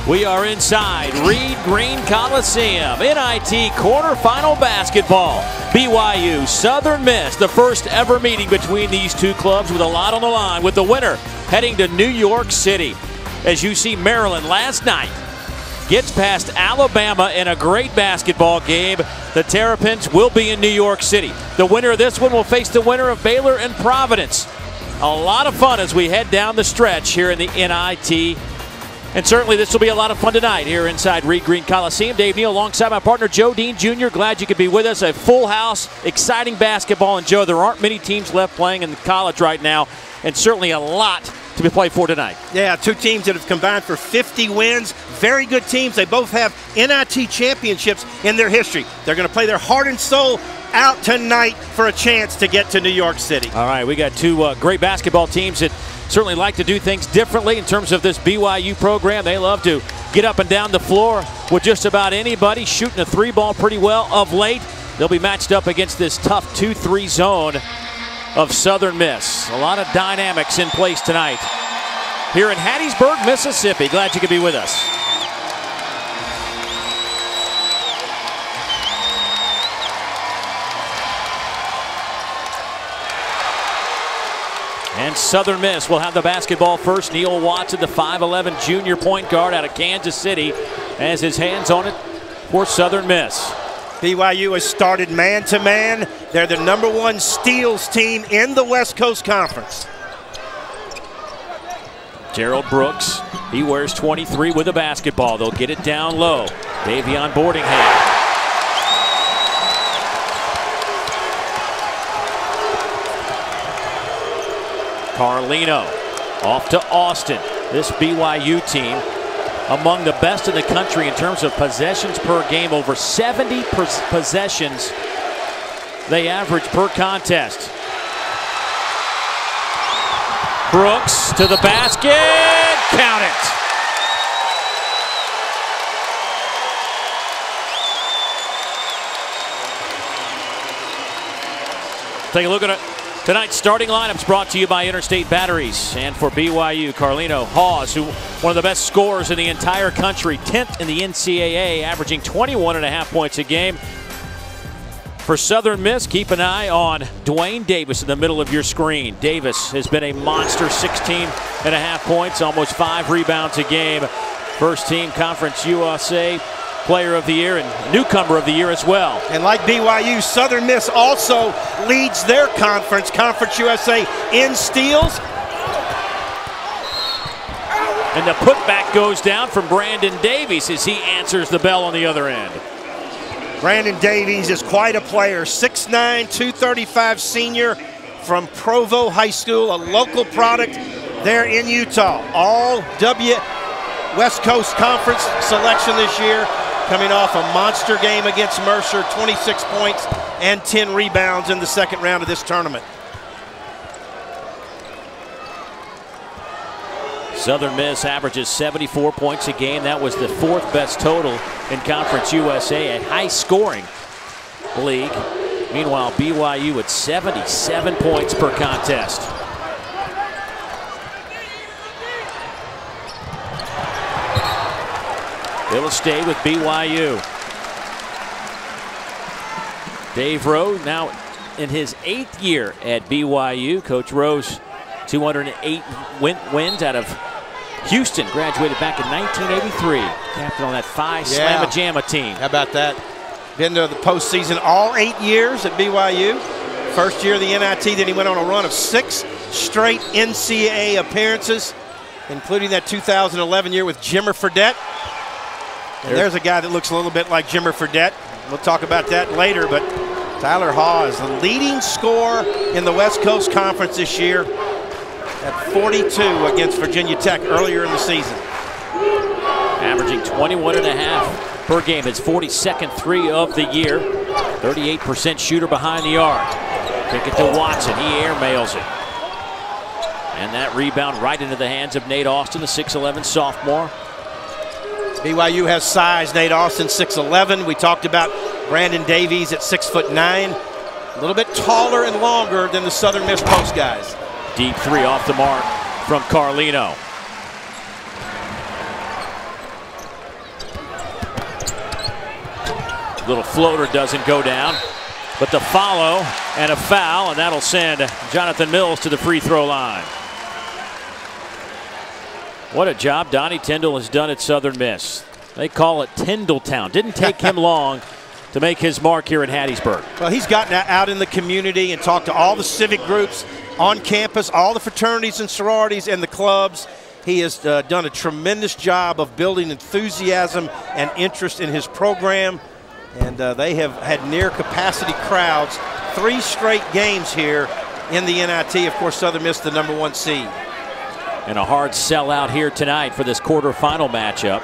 We are inside Reed Green Coliseum. NIT quarterfinal basketball. BYU, Southern Miss, the first ever meeting between these two clubs with a lot on the line, with the winner heading to New York City. As you see, Maryland last night gets past Alabama in a great basketball game. The Terrapins will be in New York City. The winner of this one will face the winner of Baylor and Providence. A lot of fun as we head down the stretch here in the NIT. And certainly this will be a lot of fun tonight here inside Reed Green Coliseum. Dave Neal alongside my partner Joe Dean Jr. Glad you could be with us. A full house, exciting basketball. And Joe, there aren't many teams left playing in college right now, and certainly a lot to be played for tonight. Yeah, two teams that have combined for 50 wins. Very good teams. They both have NIT championships in their history. They're going to play their heart and soul out tonight for a chance to get to New York City. All right, we got two great basketball teams that certainly like to do things differently in terms of this BYU program. They love to get up and down the floor with just about anybody, shooting a three ball pretty well of late. They'll be matched up against this tough 2-3 zone of Southern Miss. A lot of dynamics in place tonight here in Hattiesburg, Mississippi. Glad you could be with us. And Southern Miss will have the basketball first. Neil Watson, the 5'11 junior point guard out of Kansas City, has his hands on it for Southern Miss. BYU has started man-to-man. They're the #1 steals team in the West Coast Conference. Gerald Brooks, he wears 23 with the basketball. They'll get it down low. Davion Boardingham. Carlino off to Austin. This BYU team among the best in the country in terms of possessions per game. Over 70 possessions they average per contest. Brooks to the basket. Count it. Take a look at it. Tonight's starting lineups brought to you by Interstate Batteries. And for BYU, Carlino Hawes, one of the best scorers in the entire country, 10th in the NCAA, averaging 21.5 points a game. For Southern Miss, keep an eye on Dwayne Davis in the middle of your screen. Davis has been a monster, 16.5 points, almost 5 rebounds a game. First team Conference USA Player of the Year and Newcomer of the Year as well. And like BYU, Southern Miss also leads their conference, Conference USA, in steals. And the putback goes down from Brandon Davies as he answers the bell on the other end. Brandon Davies is quite a player, 6'9", 235 senior from Provo High School, a local product there in Utah. All West Coast Conference selection this year, coming off a monster game against Mercer, 26 points and 10 rebounds in the second round of this tournament. Southern Miss averages 74 points a game. That was the 4th best total in Conference USA, a high-scoring league. Meanwhile, BYU at 77 points per contest. It'll stay with BYU. Dave Rowe now in his 8th year at BYU. Coach Rowe's 208 wins out of Houston. Graduated back in 1983. Captain on that Phi Slamma Jamma team. How about that? Been to the postseason all 8 years at BYU. First year of the NIT, then he went on a run of 6 straight NCAA appearances, including that 2011 year with Jimmer Fredette. And there's a guy that looks a little bit like Jimmer Fredette. We'll talk about that later, but Tyler Hawes, the leading scorer in the West Coast Conference this year at 42 against Virginia Tech earlier in the season. Averaging 21.5 per game. His 42nd three of the year. 38% shooter behind the arc. Kick it to Watson. He airmails it. And that rebound right into the hands of Nate Austin, the 6'11 sophomore. BYU has size. Nate Austin, 6'11. We talked about Brandon Davies at 6'9". A little bit taller and longer than the Southern Miss post guys. Deep three off the mark from Carlino. Little floater doesn't go down, but the follow and a foul, and that'll send Jonathan Mills to the free throw line. What a job Donnie Tyndall has done at Southern Miss. They call it Tyndalltown. Didn't take him long to make his mark here in Hattiesburg. Well, he's gotten out in the community and talked to all the civic groups on campus, all the fraternities and sororities and the clubs. He has done a tremendous job of building enthusiasm and interest in his program. And they have had near capacity crowds 3 straight games here in the NIT. Of course, Southern Miss the #1 seed. And a hard sellout here tonight for this quarterfinal matchup.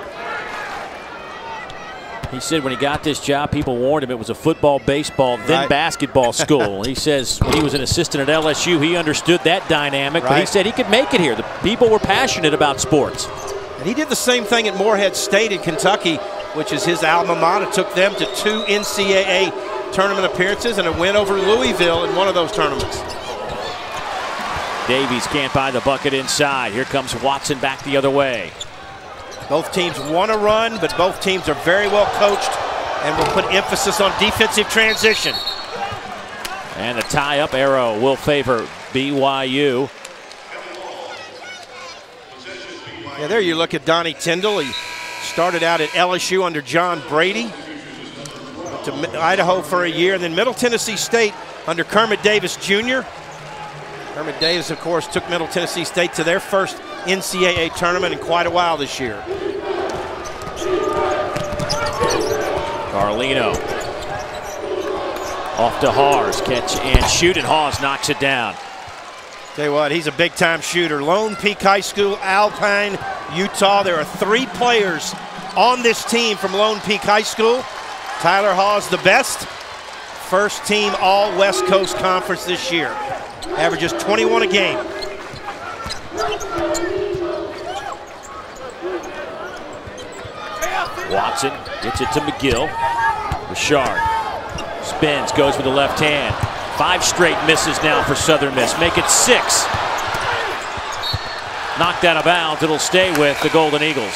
He said when he got this job, people warned him it was a football, baseball, then basketball school. He says when he was an assistant at LSU, he understood that dynamic, but he said he could make it here. The people were passionate about sports. And he did the same thing at Morehead State in Kentucky, which is his alma mater. Took them to 2 NCAA tournament appearances and a win over Louisville in one of those tournaments. Davies can't buy the bucket inside. Here comes Watson back the other way. Both teams want to run, but both teams are very well coached and will put emphasis on defensive transition. And a tie-up arrow will favor BYU. Yeah, there you look at Donnie Tyndall. He started out at LSU under John Brady. Went to Idaho for a year, and then Middle Tennessee State under Kermit Davis Jr. Kermit Davis, of course, took Middle Tennessee State to their first NCAA tournament in quite a while this year. Carlino off to Haas, catch and shoot, and Haas knocks it down. Tell you what, he's a big-time shooter. Lone Peak High School, Alpine, Utah. There are 3 players on this team from Lone Peak High School. Tyler Haas, the best. First team all West Coast Conference this year. Averages 21 a game. Watson gets it to McGill. Richard spins, goes with the left hand. 5 straight misses now for Southern Miss. Make it 6. Knocked out of bounds. It'll stay with the Golden Eagles.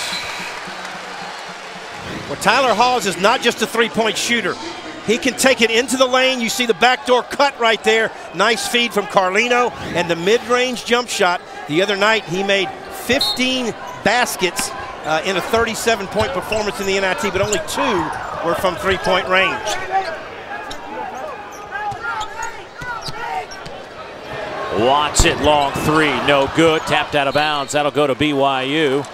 Well, Tyler Haas is not just a 3-point shooter. He can take it into the lane. You see the backdoor cut right there. Nice feed from Carlino. And the mid-range jump shot. The other night he made 15 baskets in a 37-point performance in the NIT, but only 2 were from 3-point range. Watson, long 3, no good. Tapped out of bounds. That'll go to BYU.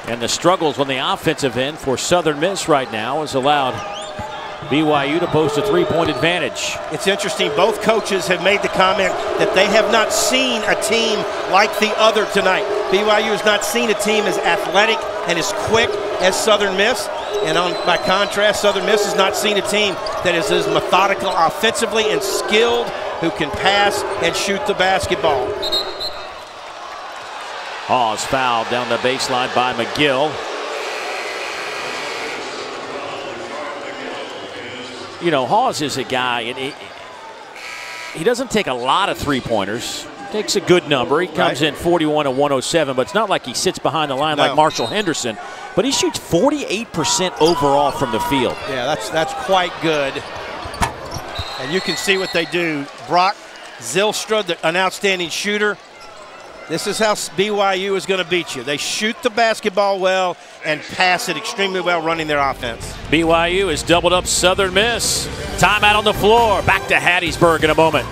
And the struggles on the offensive end for Southern Miss right now has allowed BYU to post a 3-point advantage. It's interesting, both coaches have made the comment that they have not seen a team like the other tonight. BYU has not seen a team as athletic and as quick as Southern Miss. And by contrast, Southern Miss has not seen a team that is as methodical offensively and skilled, who can pass and shoot the basketball. Haas fouled down the baseline by McGill. You know, Haas is a guy, and he doesn't take a lot of 3-pointers. Takes a good number. He comes in 41 and 107, but it's not like he sits behind the line like Marshall Henderson. But he shoots 48% overall from the field. Yeah, that's quite good. And you can see what they do. Brock Zylstra, an outstanding shooter. This is how BYU is going to beat you. They shoot the basketball well and pass it extremely well, running their offense. BYU has doubled up Southern Miss. Timeout on the floor. Back to Hattiesburg in a moment.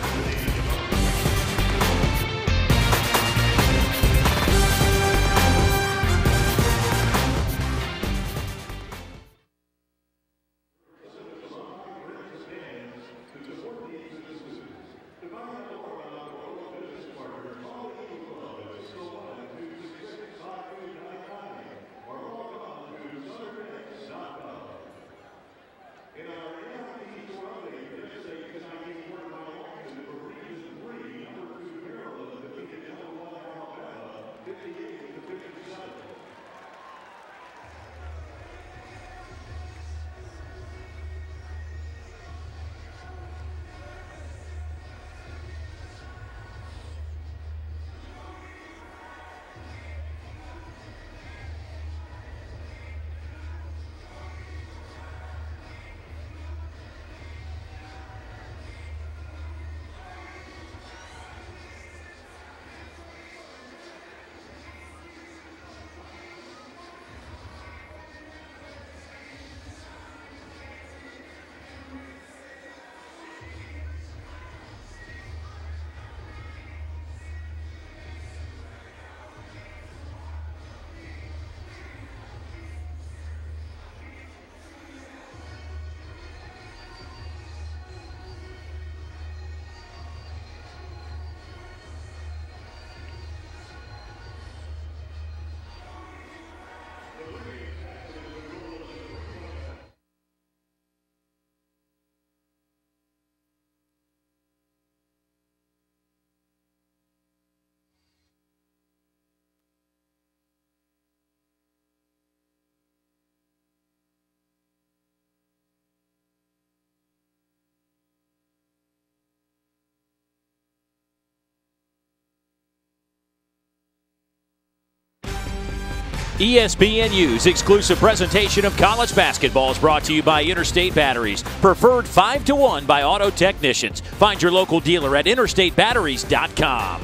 ESPNU's exclusive presentation of college basketball is brought to you by Interstate Batteries, preferred 5-to-1 by auto technicians. Find your local dealer at interstatebatteries.com.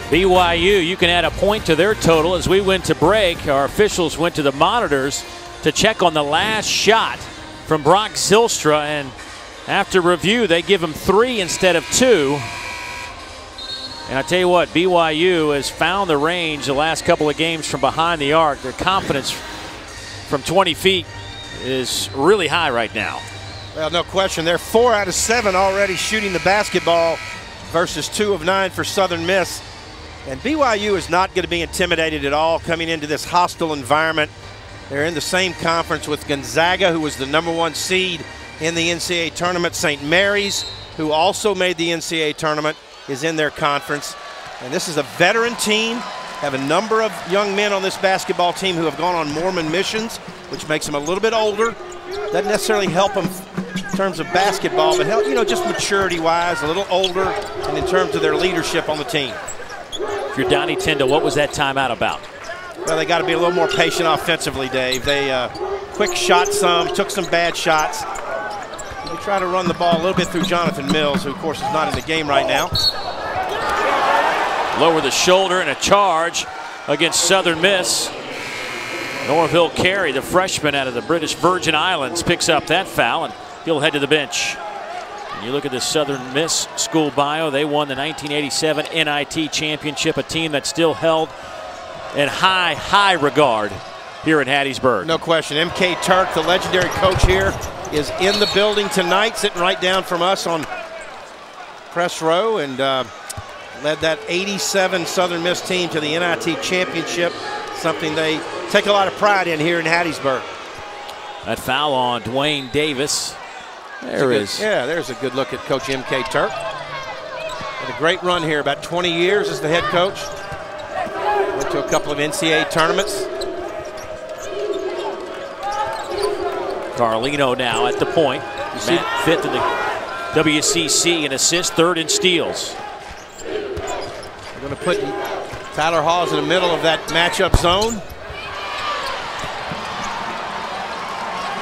BYU, you can add a point to their total. As we went to break, our officials went to the monitors to check on the last shot from Brock Zylstra, and after review, they give him 3 instead of 2. And I tell you what, BYU has found the range the last couple of games from behind the arc. Their confidence from 20 feet is really high right now. Well, no question. They're 4 out of 7 already shooting the basketball versus 2 of 9 for Southern Miss. And BYU is not going to be intimidated at all coming into this hostile environment. They're in the same conference with Gonzaga, who was the #1 seed in the NCAA tournament. St. Mary's, who also made the NCAA tournament, is in their conference. And this is a veteran team. Have a number of young men on this basketball team who have gone on Mormon missions, which makes them a little bit older. Doesn't necessarily help them in terms of basketball, but help, just maturity-wise, a little older, and in terms of their leadership on the team. If you're Donnie Tyndall, what was that timeout about? Well, they got to be a little more patient offensively, Dave. They quick shot some, took some bad shots. We try to run the ball a little bit through Jonathan Mills, who, of course, is not in the game right now. Lower the shoulder and a charge against Southern Miss. Norville Carey, the freshman out of the British Virgin Islands, picks up that foul, and he'll head to the bench. And you look at the Southern Miss school bio. They won the 1987 NIT championship, a team that's still held in high regard here in Hattiesburg. No question. M.K. Turk, the legendary coach here, is in the building tonight, sitting right down from us on press row, and led that 87 Southern Miss team to the NIT championship, something they take a lot of pride in here in Hattiesburg. That foul on Dwayne Davis. There's a good look at Coach M.K. Turk. Had a great run here, about 20 years as the head coach. Went to a couple of NCAA tournaments. Carlino now at the point. Matt 5th in the WCC in assists, 3rd in steals. We're going to put Tyler Hawes in the middle of that matchup zone.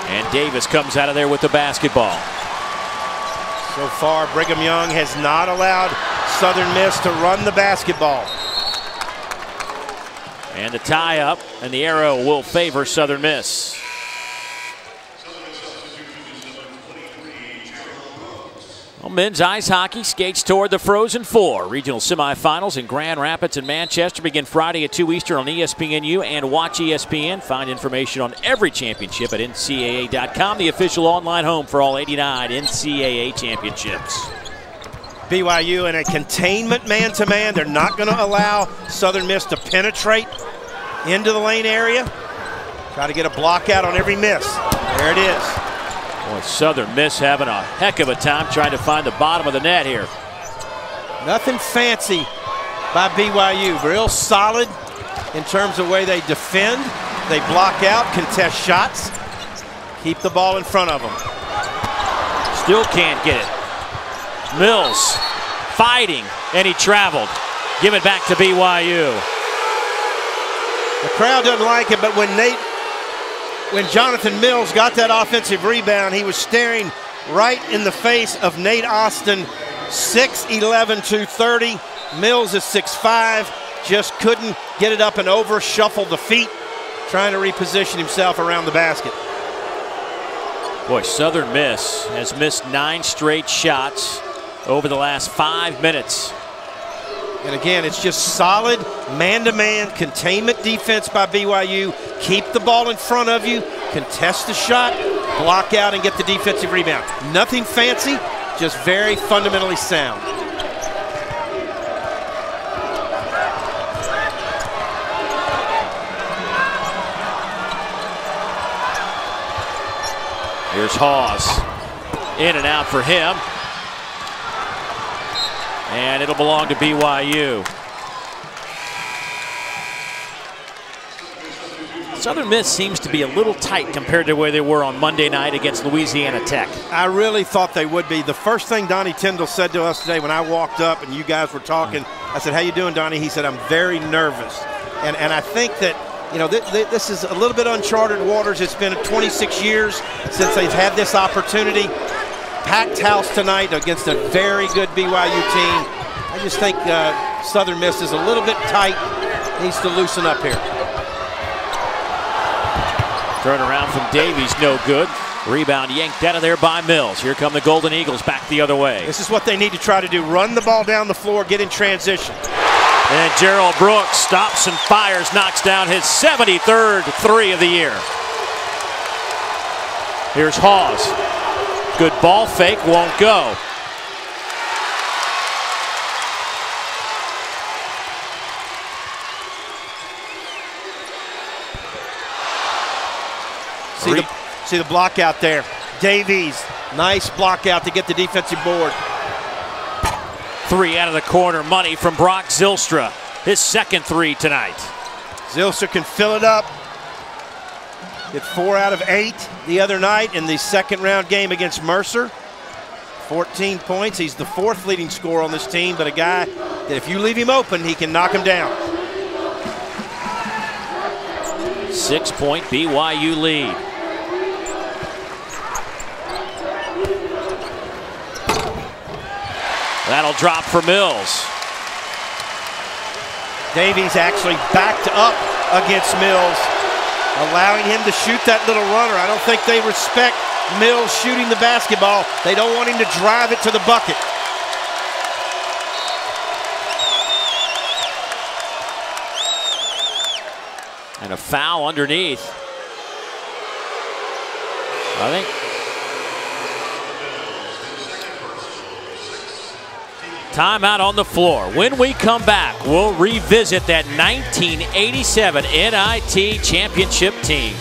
And Davis comes out of there with the basketball. So far, Brigham Young has not allowed Southern Miss to run the basketball. And the tie up, and the arrow will favor Southern Miss. Well, men's ice hockey skates toward the Frozen Four. Regional semifinals in Grand Rapids and Manchester begin Friday at 2 Eastern on ESPNU and Watch ESPN. Find information on every championship at NCAA.com, the official online home for all 89 NCAA championships. BYU in a containment man-to-man. They're not going to allow Southern Miss to penetrate into the lane area. Try to get a block out on every miss. There it is. Boy, Southern Miss having a heck of a time trying to find the bottom of the net here. Nothing fancy by BYU. Real solid in terms of the way they defend. They block out, contest shots, keep the ball in front of them. Still can't get it. Mills fighting, and he traveled. Give it back to BYU. The crowd doesn't like it, but when Jonathan Mills got that offensive rebound, he was staring right in the face of Nate Austin, 6'11", 230. Mills is 6'5", just couldn't get it up and over, shuffled the feet, trying to reposition himself around the basket. Boy, Southern Miss has missed 9 straight shots over the last 5 minutes. And again, it's just solid man-to-man containment defense by BYU. Keep the ball in front of you, contest the shot, block out, and get the defensive rebound. Nothing fancy, just very fundamentally sound. Here's Hawes. In and out for him. And it'll belong to BYU. Southern Miss seems to be a little tight compared to where they were on Monday night against Louisiana Tech. I really thought they would be. The first thing Donnie Tyndall said to us today when I walked up and you guys were talking, I said, "How you doing, Donnie?" He said, "I'm very nervous." And I think that, you know, this is a little bit uncharted waters. It's been 26 years since they've had this opportunity. Packed house tonight against a very good BYU team. I just think Southern Miss is a little bit tight. Needs to loosen up here. Turn around from Davies, no good. Rebound yanked out of there by Mills. Here come the Golden Eagles back the other way. This is what they need to try to do. Run the ball down the floor, get in transition. And Gerald Brooks stops and fires, knocks down his 73rd three of the year. Here's Hawes. Good ball fake, won't go. See the block out there. Davies, nice block out to get the defensive board. Three out of the corner, money from Brock Zylstra. His second three tonight. Zylstra can fill it up. Hit 4 out of 8 the other night in the second round game against Mercer. 14 points. He's the 4th leading scorer on this team, but a guy that if you leave him open, he can knock him down. 6-point BYU lead. That'll drop for Mills. Davies actually backed up against Mills, allowing him to shoot that little runner. I don't think they respect Mills shooting the basketball. They don't want him to drive it to the bucket. And a foul underneath. I think timeout on the floor. When we come back, we'll revisit that 1987 NIT championship team.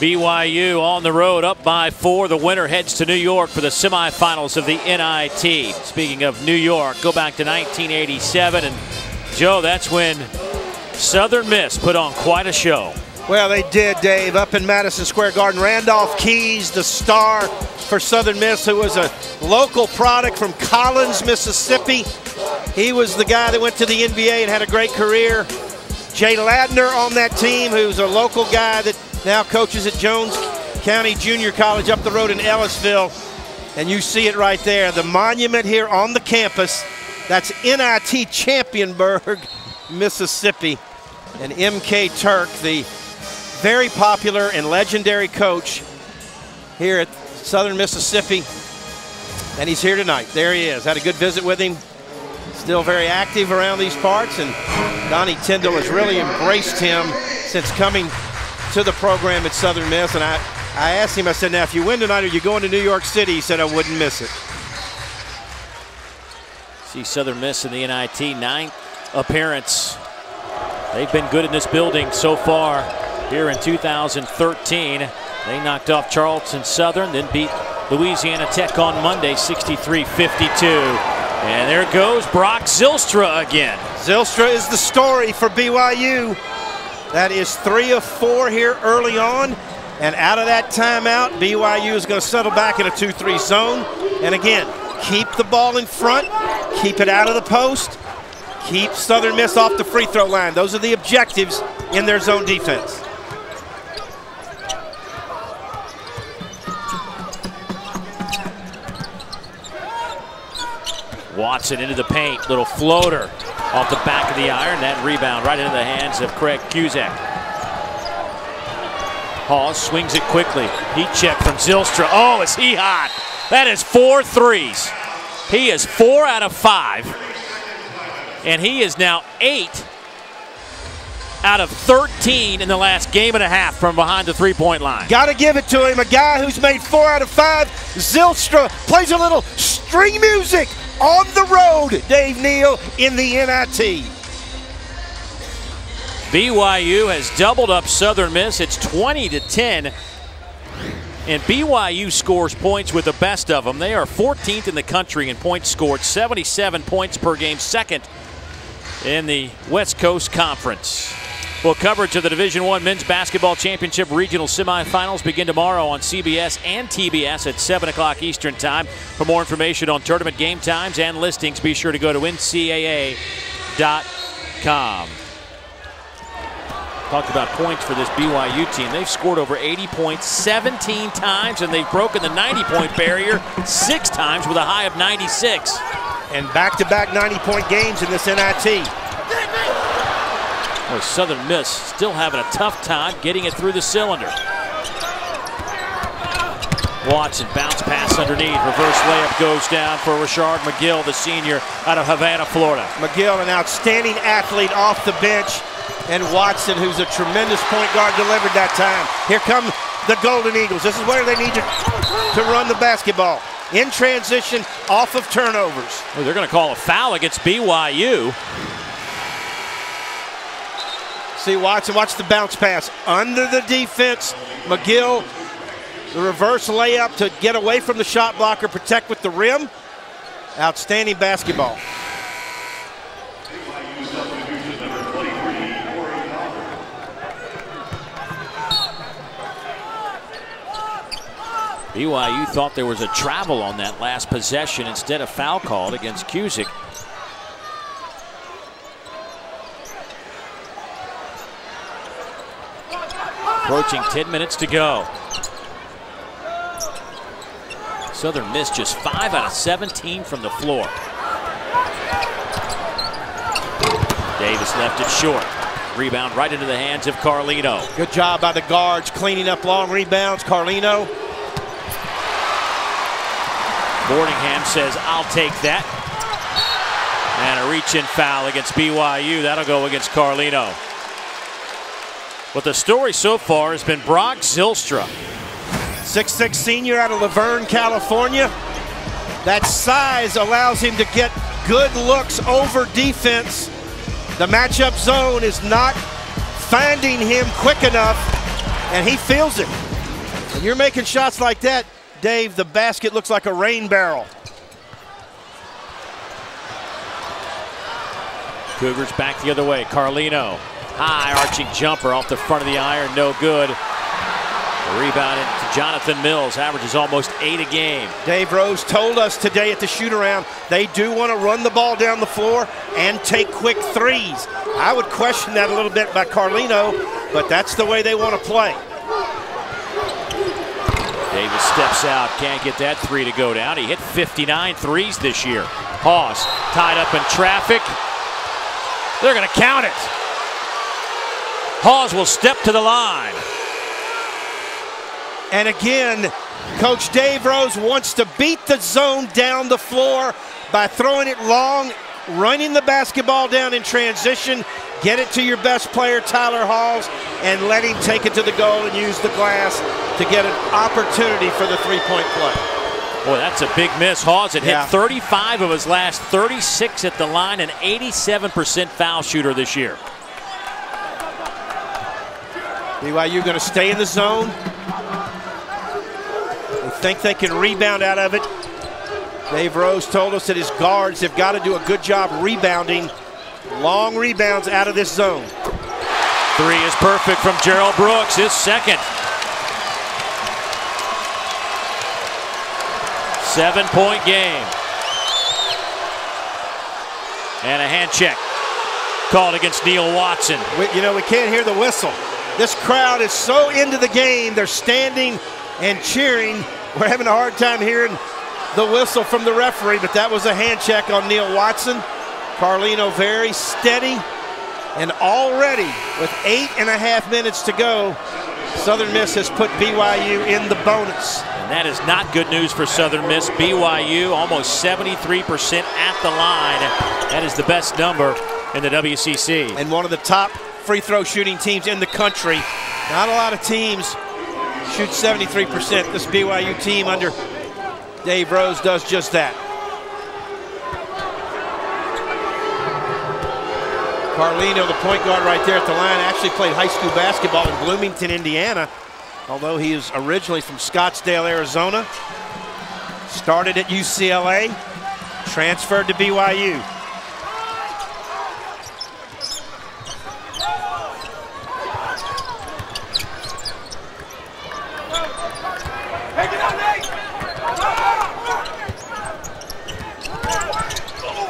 BYU on the road up by 4. The winner heads to New York for the semifinals of the NIT. Speaking of New York, go back to 1987. And Joe, that's when Southern Miss put on quite a show. Well, they did, Dave, up in Madison Square Garden. Randolph Keys, the star for Southern Miss, who was a local product from Collins, Mississippi. He was the guy that went to the NBA and had a great career. Jay Ladner on that team, who's a local guy that now coaches at Jones County Junior College up the road in Ellisville. And you see it right there, the monument here on the campus. That's NIT Championburg, Mississippi. And M.K. Turk, the very popular and legendary coach here at Southern Mississippi. And he's here tonight. There he is. Had a good visit with him. Still very active around these parts. And Donnie Tyndall has really embraced him since coming to the program at Southern Miss. And I asked him, I said, now if you win tonight, are you going to New York City? He said, I wouldn't miss it. See Southern Miss in the NIT, 9th appearance. They've been good in this building so far here in 2013. They knocked off Charleston Southern, then beat Louisiana Tech on Monday 63-52. And there goes Brock Zylstra again. Zylstra is the story for BYU. That is 3 of 4 here early on. And out of that timeout, BYU is going to settle back in a 2-3 zone. And again, keep the ball in front, keep it out of the post, keep Southern Miss off the free throw line. Those are the objectives in their zone defense. Watson into the paint, little floater off the back of the iron. That rebound right into the hands of Craig Cusack. Hawes swings it quickly. Heat check from Zylstra. Oh, is he hot? That is 4 threes. He is 4 out of 5. And he is now 8 out of 13 in the last game and a half from behind the three-point line. Got to give it to him, a guy who's made 4 out of 5. Zylstra plays a little string music on the road, Dave Neal, in the NIT. BYU has doubled up Southern Miss. It's 20-10. And BYU scores points with the best of them. They are 14th in the country in points scored, 77 points per game, second in the West Coast Conference. Well, coverage of the Division I Men's Basketball Championship Regional Semifinals begin tomorrow on CBS and TBS at 7 o'clock Eastern Time. For more information on tournament game times and listings, be sure to go to ncaa.com. Talked about points for this BYU team. They've scored over 80 points 17 times, and they've broken the 90-point barrier 6 times with a high of 96. And back-to-back 90-point games in this NIT. Boy, Southern Miss still having a tough time getting it through the cylinder. Watson, bounce pass underneath. Reverse layup goes down for Rashard McGill, the senior out of Havana, Florida. McGill, an outstanding athlete off the bench. And Watson, who's a tremendous point guard, delivered that time. Here come the Golden Eagles. This is where they need to run the basketball. In transition, off of turnovers. Well, they're going to call a foul against BYU. See Watson, watch the bounce pass. Under the defense, McGill, the reverse layup to get away from the shot blocker, protect with the rim. Outstanding basketball. BYU thought there was a travel on that last possession, instead of foul called against Cusick. Approaching 10 minutes to go. Southern Miss just 5 out of 17 from the floor. Davis left it short. Rebound right into the hands of Carlino. Good job by the guards cleaning up long rebounds. Carlino. Boardingham says, I'll take that. And a reach-in foul against BYU. That'll go against Carlino. But the story so far has been Brock Zylstra. 6'6" senior out of Laverne, California. That size allows him to get good looks over defense. The matchup zone is not finding him quick enough, and he feels it. When you're making shots like that, Dave, the basket looks like a rain barrel. Cougars back the other way. Carlino, high arching jumper off the front of the iron, no good. The rebound to Jonathan Mills, averages almost 8 a game. Dave Rose told us today at the shoot-around they do want to run the ball down the floor and take quick threes. I would question that a little bit by Carlino, but that's the way they want to play. Davis steps out, can't get that 3 to go down. He hit 59 threes this year. Hawes tied up in traffic. They're going to count it. Hawes will step to the line. And again, Coach Dave Rose wants to beat the zone down the floor by throwing it long, running the basketball down in transition, get it to your best player, Tyler Hawes, and let him take it to the goal and use the glass to get an opportunity for the three-point play. Boy, that's a big miss. Hawes had Yeah. hit 35 of his last 36 at the line, an 87% foul shooter this year. BYU going to stay in the zone. They think they can rebound out of it. Dave Rose told us that his guards have got to do a good job rebounding. Long rebounds out of this zone. Three is perfect from Gerald Brooks, his second. 7-point game. And a hand check called against Neil Watson. We can't hear the whistle. This crowd is so into the game. They're standing and cheering. We're having a hard time hearing the whistle from the referee, but that was a hand check on Neil Watson. Carlino very steady, and already with 8.5 minutes to go, Southern Miss has put BYU in the bonus. And that is not good news for Southern Miss. BYU almost 73% at the line. That is the best number in the WCC. And one of the top free throw shooting teams in the country. Not a lot of teams shoot 73%. This BYU team under Dave Rose does just that. Carlino, the point guard right there at the line, actually played high school basketball in Bloomington, Indiana, although he is originally from Scottsdale, Arizona. Started at UCLA, transferred to BYU.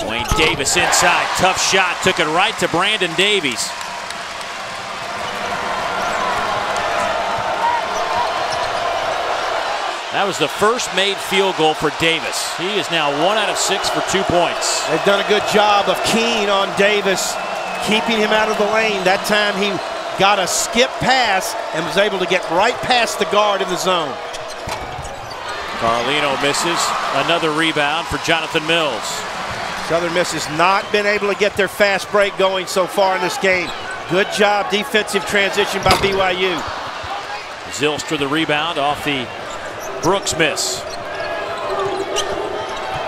Wayne Davis inside, tough shot, took it right to Brandon Davies. That was the first made field goal for Davis. He is now 1 out of 6 for 2 points. They've done a good job of keying on Davis, keeping him out of the lane. That time he got a skip pass and was able to get right past the guard in the zone. Carlino misses. Another rebound for Jonathan Mills. Southern Miss has not been able to get their fast break going so far in this game. Good job, defensive transition by BYU. Zylstra the rebound off the Brooks miss.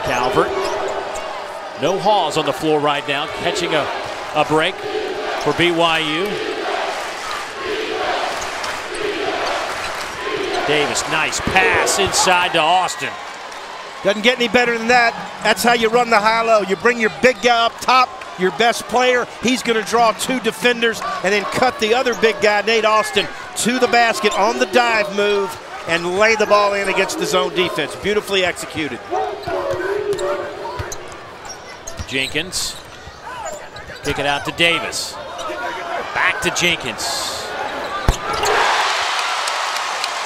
Calvert. No Hawes on the floor right now, catching a break for BYU. Davis, nice pass inside to Austin. Doesn't get any better than that. That's how you run the high-low. You bring your big guy up top, your best player. He's going to draw 2 defenders and then cut the other big guy, Nate Austin, to the basket on the dive move and lay the ball in against the zone defense. Beautifully executed. Jenkins. Kick it out to Davis. Back to Jenkins.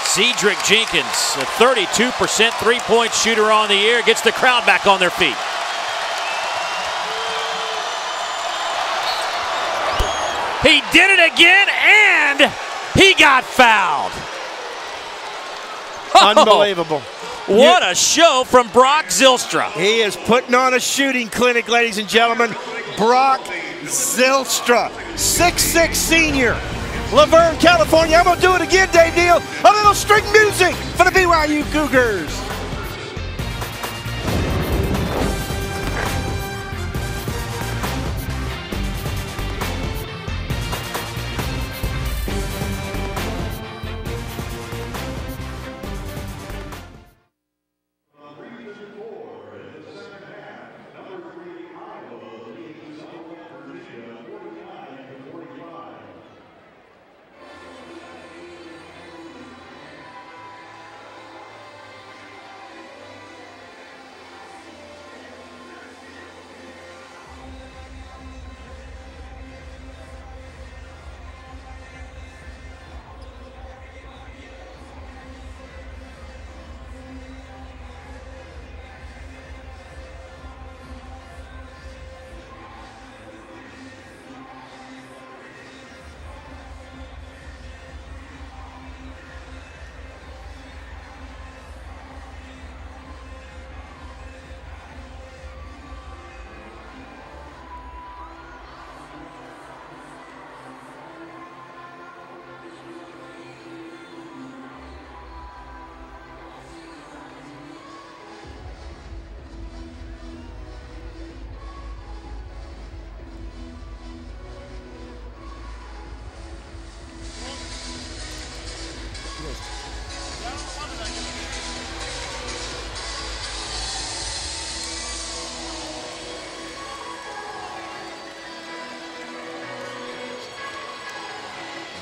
Cedric Jenkins, a 32% three-point shooter on the year, gets the crowd back on their feet. He did it again, and he got fouled. Unbelievable. What a show from Brock Zylstra. He is putting on a shooting clinic, ladies and gentlemen. Brock Zylstra, 6'6" senior. Laverne, California. I'm going to do it again, Dave Neal. A little string music for the BYU Cougars.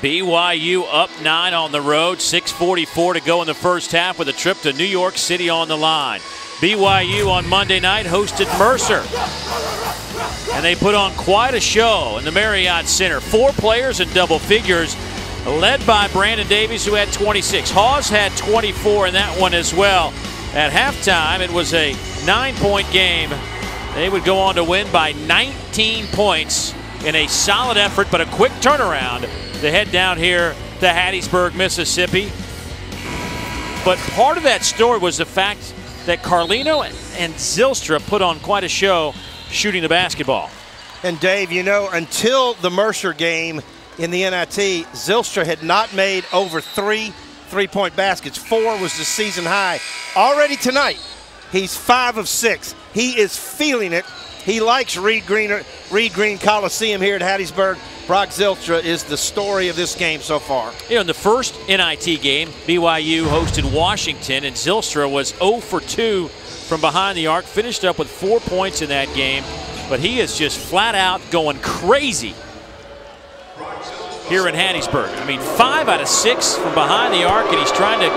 BYU up 9 on the road, 6:44 to go in the first half with a trip to New York City on the line. BYU on Monday night hosted Mercer, and they put on quite a show in the Marriott Center. 4 players in double figures, led by Brandon Davies, who had 26. Hawes had 24 in that one as well. At halftime, it was a 9-point game. They would go on to win by 19 points in a solid effort, but a quick turnaround to head down here to Hattiesburg, Mississippi. But part of that story was the fact that Carlino and Zylstra put on quite a show shooting the basketball. And Dave, you know, until the Mercer game in the NIT, Zylstra had not made over 3 3-point baskets. 4 was the season high. Already tonight, he's 5 of 6. He is feeling it. He likes Reed Green Coliseum here at Hattiesburg. Brock Zylstra is the story of this game so far. You know, in the first NIT game, BYU hosted Washington, and Zylstra was 0 for 2 from behind the arc, finished up with 4 points in that game, but he is just flat out going crazy here in Hattiesburg. I mean, 5 out of 6 from behind the arc, and he's trying to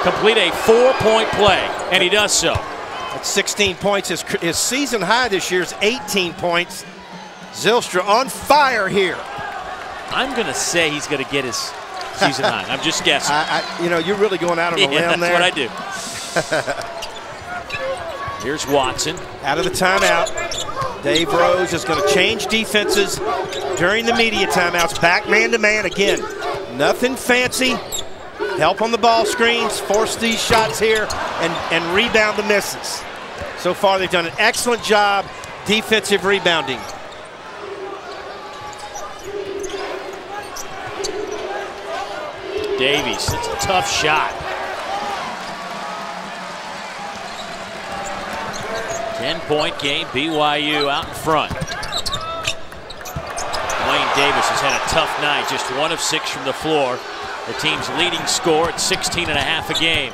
complete a 4-point play, and he does so. At 16 points, his season high this year is 18 points. Zylstra on fire here. I'm going to say he's going to get his season high. I'm just guessing. You know, you're really going out on a limb there. That's what I do. Here's Watson. Out of the timeout. Dave Rose is going to change defenses during the media timeouts. Back man-to-man again. Nothing fancy. Help on the ball screens, force these shots here, and rebound the misses. So far, they've done an excellent job defensive rebounding. Davies, it's a tough shot. 10-point game, BYU out in front. Dwayne Davis has had a tough night, just 1 of 6 from the floor. The team's leading score at 16.5 a game.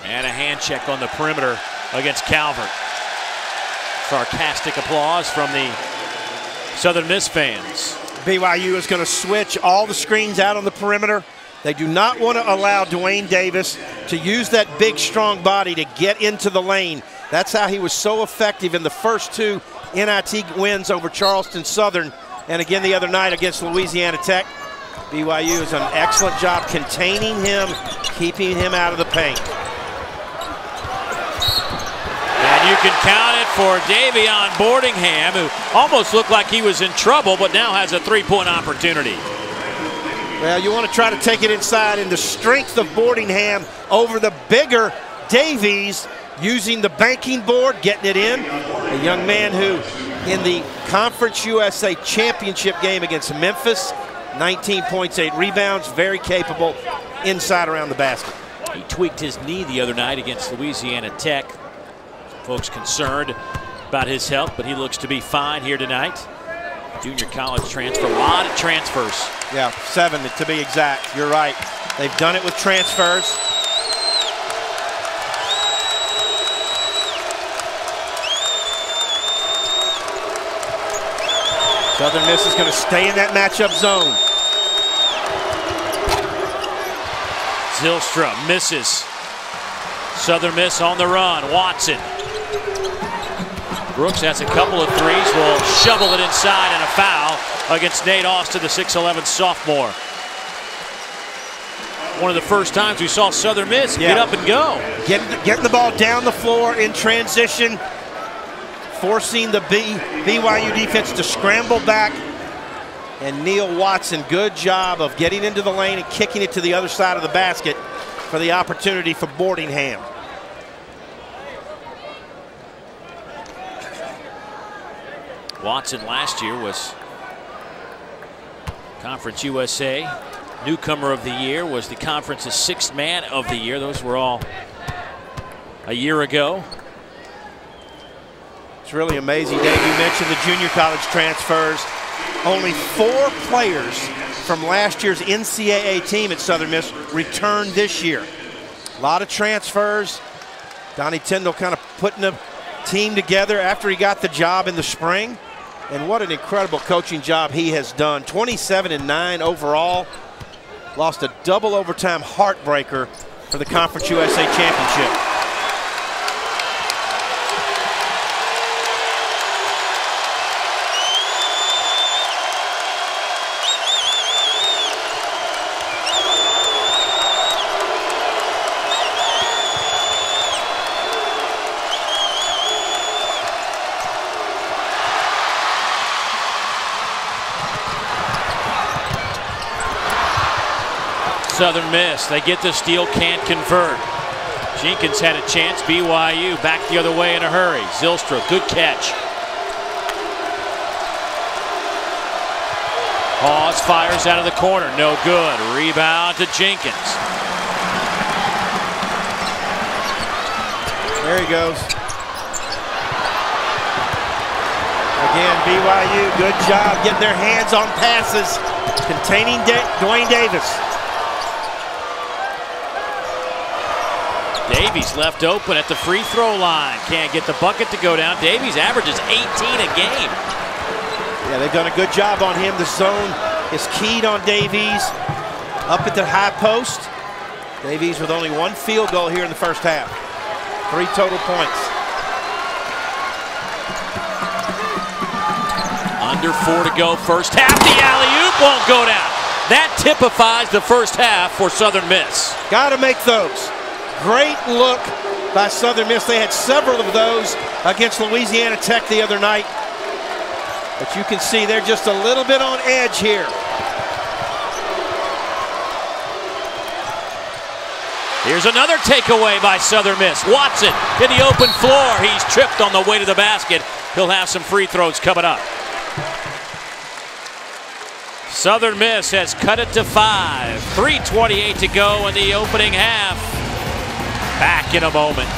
And a hand check on the perimeter against Calvert. Sarcastic applause from the Southern Miss fans. BYU is going to switch all the screens out on the perimeter. They do not want to allow Dwayne Davis to use that big, strong body to get into the lane. That's how he was so effective in the first 2 NIT wins over Charleston Southern, and again the other night against Louisiana Tech. BYU has done an excellent job containing him, keeping him out of the paint. And you can count it for Davion Boardingham, who almost looked like he was in trouble, but now has a 3-point opportunity. Well, you want to try to take it inside, and the strength of Boardingham over the bigger Davies, using the banking board, getting it in. A young man who, in the Conference USA Championship game against Memphis, 19 points, 8 rebounds, very capable inside around the basket. He tweaked his knee the other night against Louisiana Tech. Folks concerned about his health, but he looks to be fine here tonight. Junior college transfer, a lot of transfers. Yeah, 7 to be exact. You're right. They've done it with transfers. Southern Miss is going to stay in that matchup zone. Zylstra misses. Southern Miss on the run. Watson. Brooks has a couple of threes. Will shovel it inside, and a foul against Nate Austin, the 6'11 sophomore. One of the first times we saw Southern Miss get up and go. Getting the ball down the floor in transition, forcing the BYU defense to scramble back. And Neil Watson, good job of getting into the lane and kicking it to the other side of the basket for the opportunity for Boardingham. Watson last year was Conference USA Newcomer of the Year, was the conference's 6th man of the year. Those were all a year ago. It's really amazing, Dave. You mentioned the junior college transfers. Only 4 players from last year's NCAA team at Southern Miss returned this year. A lot of transfers. Donnie Tyndall kind of putting the team together after he got the job in the spring. And what an incredible coaching job he has done. 27-9 overall. Lost a double overtime heartbreaker for the Conference USA Championship. Southern Miss, they get the steal, can't convert. Jenkins had a chance. BYU back the other way in a hurry. Zylstra, good catch. Hawes fires out of the corner, no good. Rebound to Jenkins. There he goes. Again, BYU, good job getting their hands on passes, containing Dwayne Davis. Davies left open at the free throw line. Can't get the bucket to go down. Davies averages 18 a game. Yeah, they've done a good job on him. The zone is keyed on Davies. Up at the high post. Davies with only one field goal here in the first half. 3 total points. Under 4 to go first half. The alley-oop won't go down. That typifies the first half for Southern Miss. Got to make those. Great look by Southern Miss. They had several of those against Louisiana Tech the other night. But you can see they're just a little bit on edge here. Here's another takeaway by Southern Miss. Watson in the open floor. He's tripped on the way to the basket. He'll have some free throws coming up. Southern Miss has cut it to 5. 3:28 to go in the opening half. Back in a moment.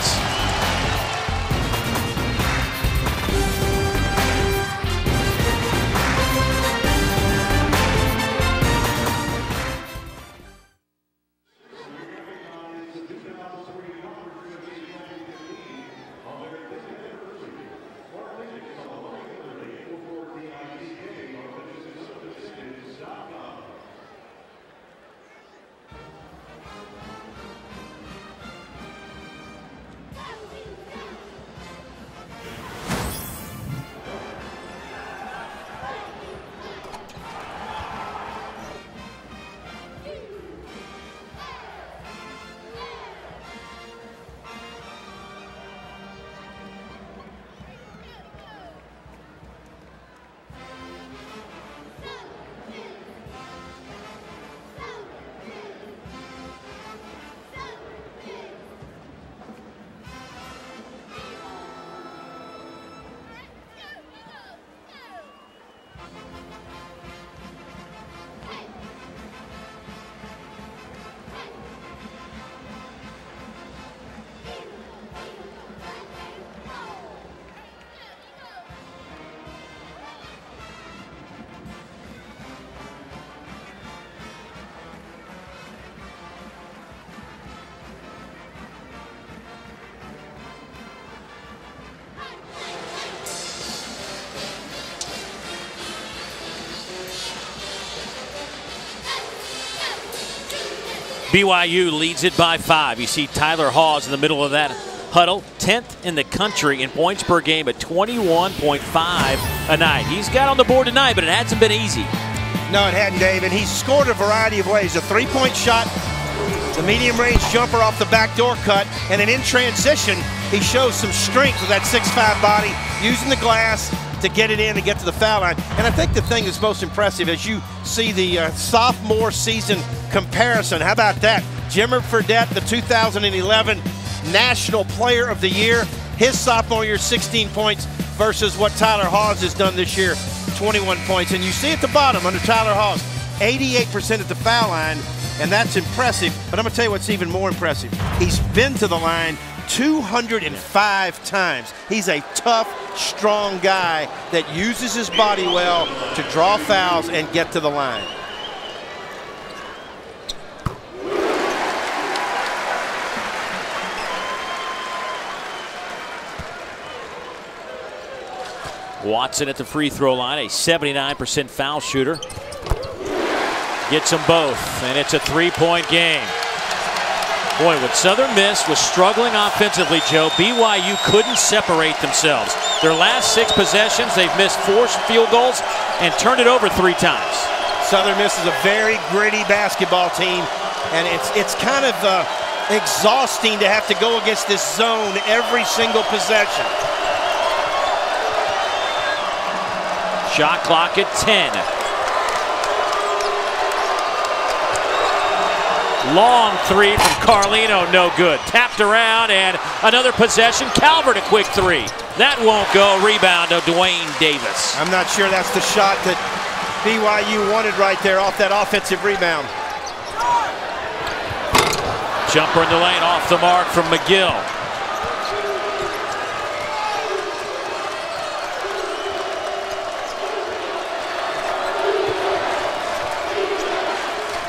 BYU leads it by 5. You see Tyler Hawes in the middle of that huddle, 10th in the country in points per game at 21.5 a night. He's got on the board tonight, but it hasn't been easy. No, it hadn't, Dave, and he's scored a variety of ways. A three-point shot, the medium-range jumper off the backdoor cut, and then in transition, he shows some strength with that 6'5" body, using the glass to get it in and get to the foul line. And I think the thing that's most impressive is you see the sophomore season comparison. How about that? Jimmer Fredette, the 2011 National Player of the Year, his sophomore year, 16 points versus what Tyler Hawes has done this year, 21 points. And you see at the bottom under Tyler Hawes, 88% at the foul line, and that's impressive. But I'm going to tell you what's even more impressive. He's been to the line 205 times. He's a tough, strong guy that uses his body well to draw fouls and get to the line. Watson at the free throw line, a 79% foul shooter. Gets them both, and it's a three-point game. Boy, when Southern Miss was struggling offensively, Joe, BYU couldn't separate themselves. Their last 6 possessions, they've missed 4 field goals and turned it over 3 times. Southern Miss is a very gritty basketball team, and it's kind of exhausting to have to go against this zone every single possession. Shot clock at 10. Long 3 from Carlino, no good. Tapped around, and another possession. Calvert, a quick 3. That won't go. Rebound to Dwayne Davis. I'm not sure that's the shot that BYU wanted right there off that offensive rebound. Jumper in the lane, off the mark from McGill.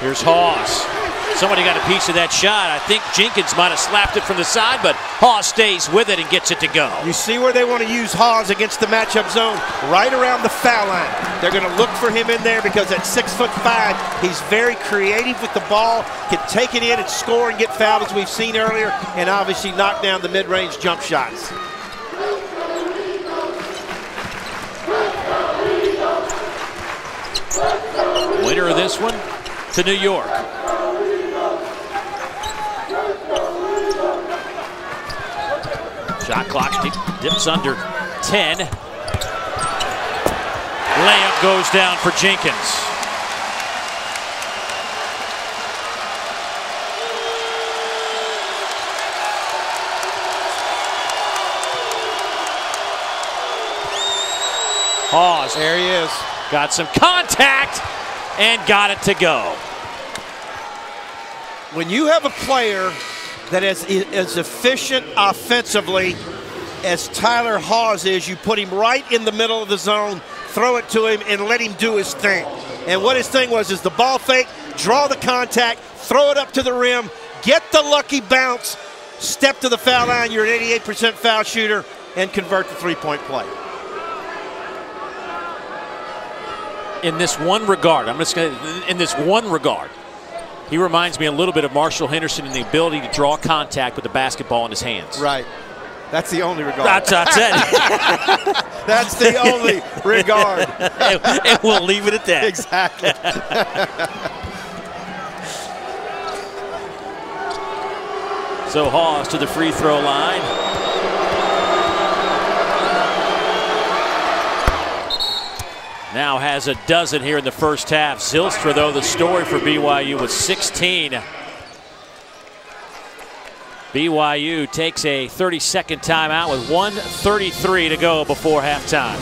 Here's Hawes. Somebody got a piece of that shot. I think Jenkins might have slapped it from the side, but Hawes stays with it and gets it to go. You see where they want to use Hawes against the matchup zone, right around the foul line. They're going to look for him in there because at 6'5", he's very creative with the ball, can take it in and score and get fouled as we've seen earlier, and obviously knock down the mid-range jump shots. Winner of this one to New York. Shot clock dips under 10. Layup goes down for Jenkins. Hawes. There he is. Got some contact and got it to go. When you have a player that is as efficient offensively as Tyler Hawes is, you put him right in the middle of the zone, throw it to him, and let him do his thing. And what his thing was is the ball fake, draw the contact, throw it up to the rim, get the lucky bounce, step to the foul line, you're an 88% foul shooter, and convert the three-point play. In this one regard, in this one regard, he reminds me a little bit of Marshall Henderson in the ability to draw contact with the basketball in his hands. Right. That's the only regard. That's it. That's the only regard. And we'll leave it at that. Exactly. So Hawes to the free throw line. Now has a dozen here in the first half. Zylstra, though, the story for BYU was 16. BYU takes a 30-second timeout with 1:33 to go before halftime.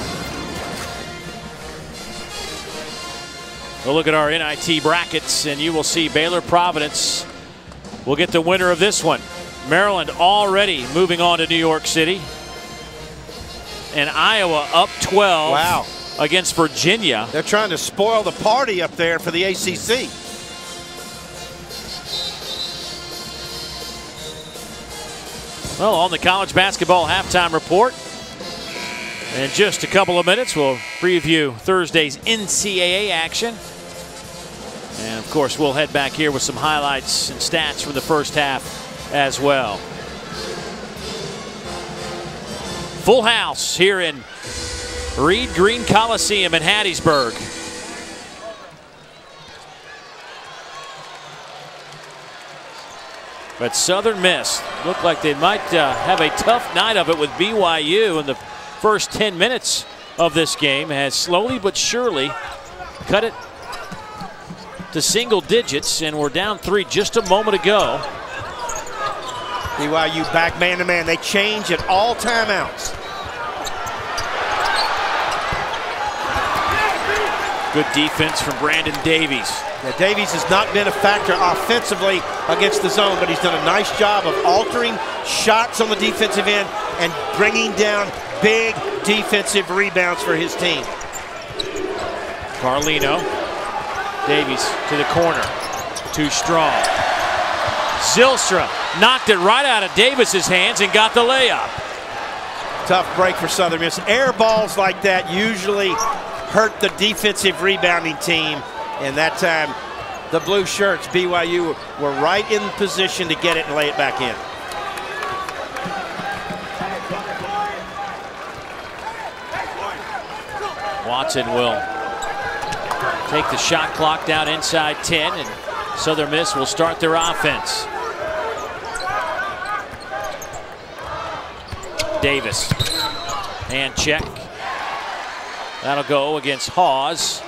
We'll look at our NIT brackets, and you will see Baylor Providence will get the winner of this one. Maryland already moving on to New York City. And Iowa up 12. Wow. Against Virginia. They're trying to spoil the party up there for the ACC. Well, on the college basketball halftime report, in just a couple of minutes, we'll preview Thursday's NCAA action. And, of course, we'll head back here with some highlights and stats from the first half as well. Full house here in Reed Green Coliseum in Hattiesburg. But Southern Miss looked like they might have a tough night of it with BYU in the first 10 minutes of this game. Has slowly but surely cut it to single digits, and we're down 3 just a moment ago. BYU back man-to-man. They change at all timeouts. Good defense from Brandon Davies. Yeah, Davies has not been a factor offensively against the zone, but he's done a nice job of altering shots on the defensive end and bringing down big defensive rebounds for his team. Carlino. Davies to the corner. Too strong. Zylstra knocked it right out of Davis's hands and got the layup. Tough break for Southern Miss. Air balls like that usually hurt the defensive rebounding team, and that time the blue shirts, BYU, were right in position to get it and lay it back in. Watson will take the shot clock down inside 10, and Southern Miss will start their offense. Davis, hand check. That'll go against Hawes.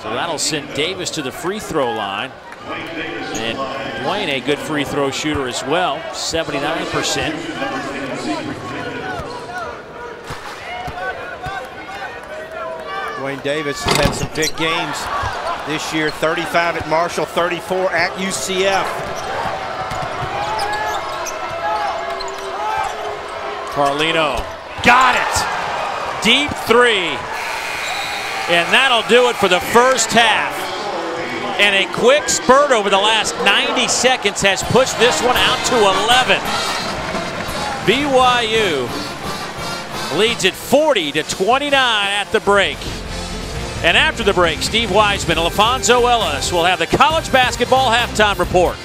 So that'll send Davis to the free throw line. And Dwayne, a good free throw shooter as well, 79%. Dwayne Davis has had some big games this year. 35 at Marshall, 34 at UCF. Carlino got it. Deep three. And that'll do it for the first half. And a quick spurt over the last 90 seconds has pushed this one out to 11. BYU leads it 40-29 at the break. And after the break, Steve Wiseman and LaFonso Ellis will have the college basketball halftime report.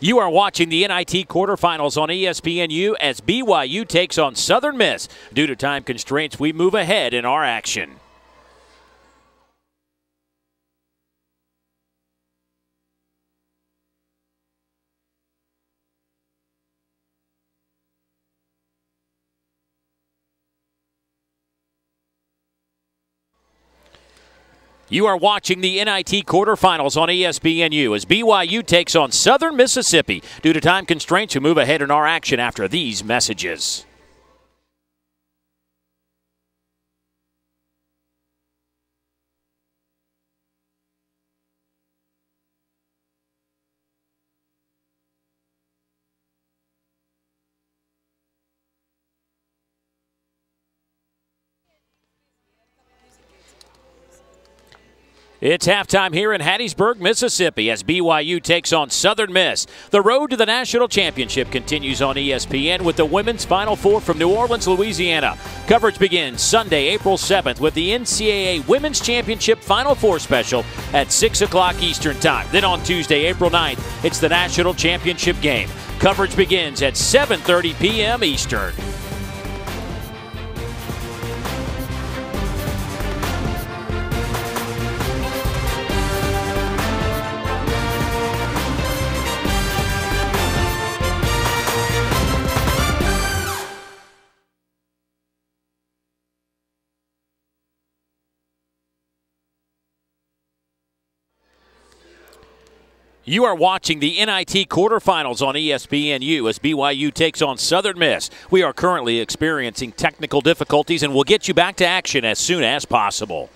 You are watching the NIT quarterfinals on ESPNU as BYU takes on Southern Miss. Due to time constraints, we move ahead in our action. You are watching the NIT quarterfinals on ESPNU as BYU takes on Southern Mississippi. Due to time constraints, we move ahead in our action after these messages. It's halftime here in Hattiesburg, Mississippi as BYU takes on Southern Miss. The road to the national championship continues on ESPN with the women's Final Four from New Orleans, Louisiana. Coverage begins Sunday, April 7th with the NCAA Women's Championship Final Four special at 6 o'clock Eastern Time. Then on Tuesday, April 9th, it's the national championship game. Coverage begins at 7:30 p.m. Eastern. You are watching the NIT quarterfinals on ESPNU as BYU takes on Southern Miss. We are currently experiencing technical difficulties and we'll get you back to action as soon as possible.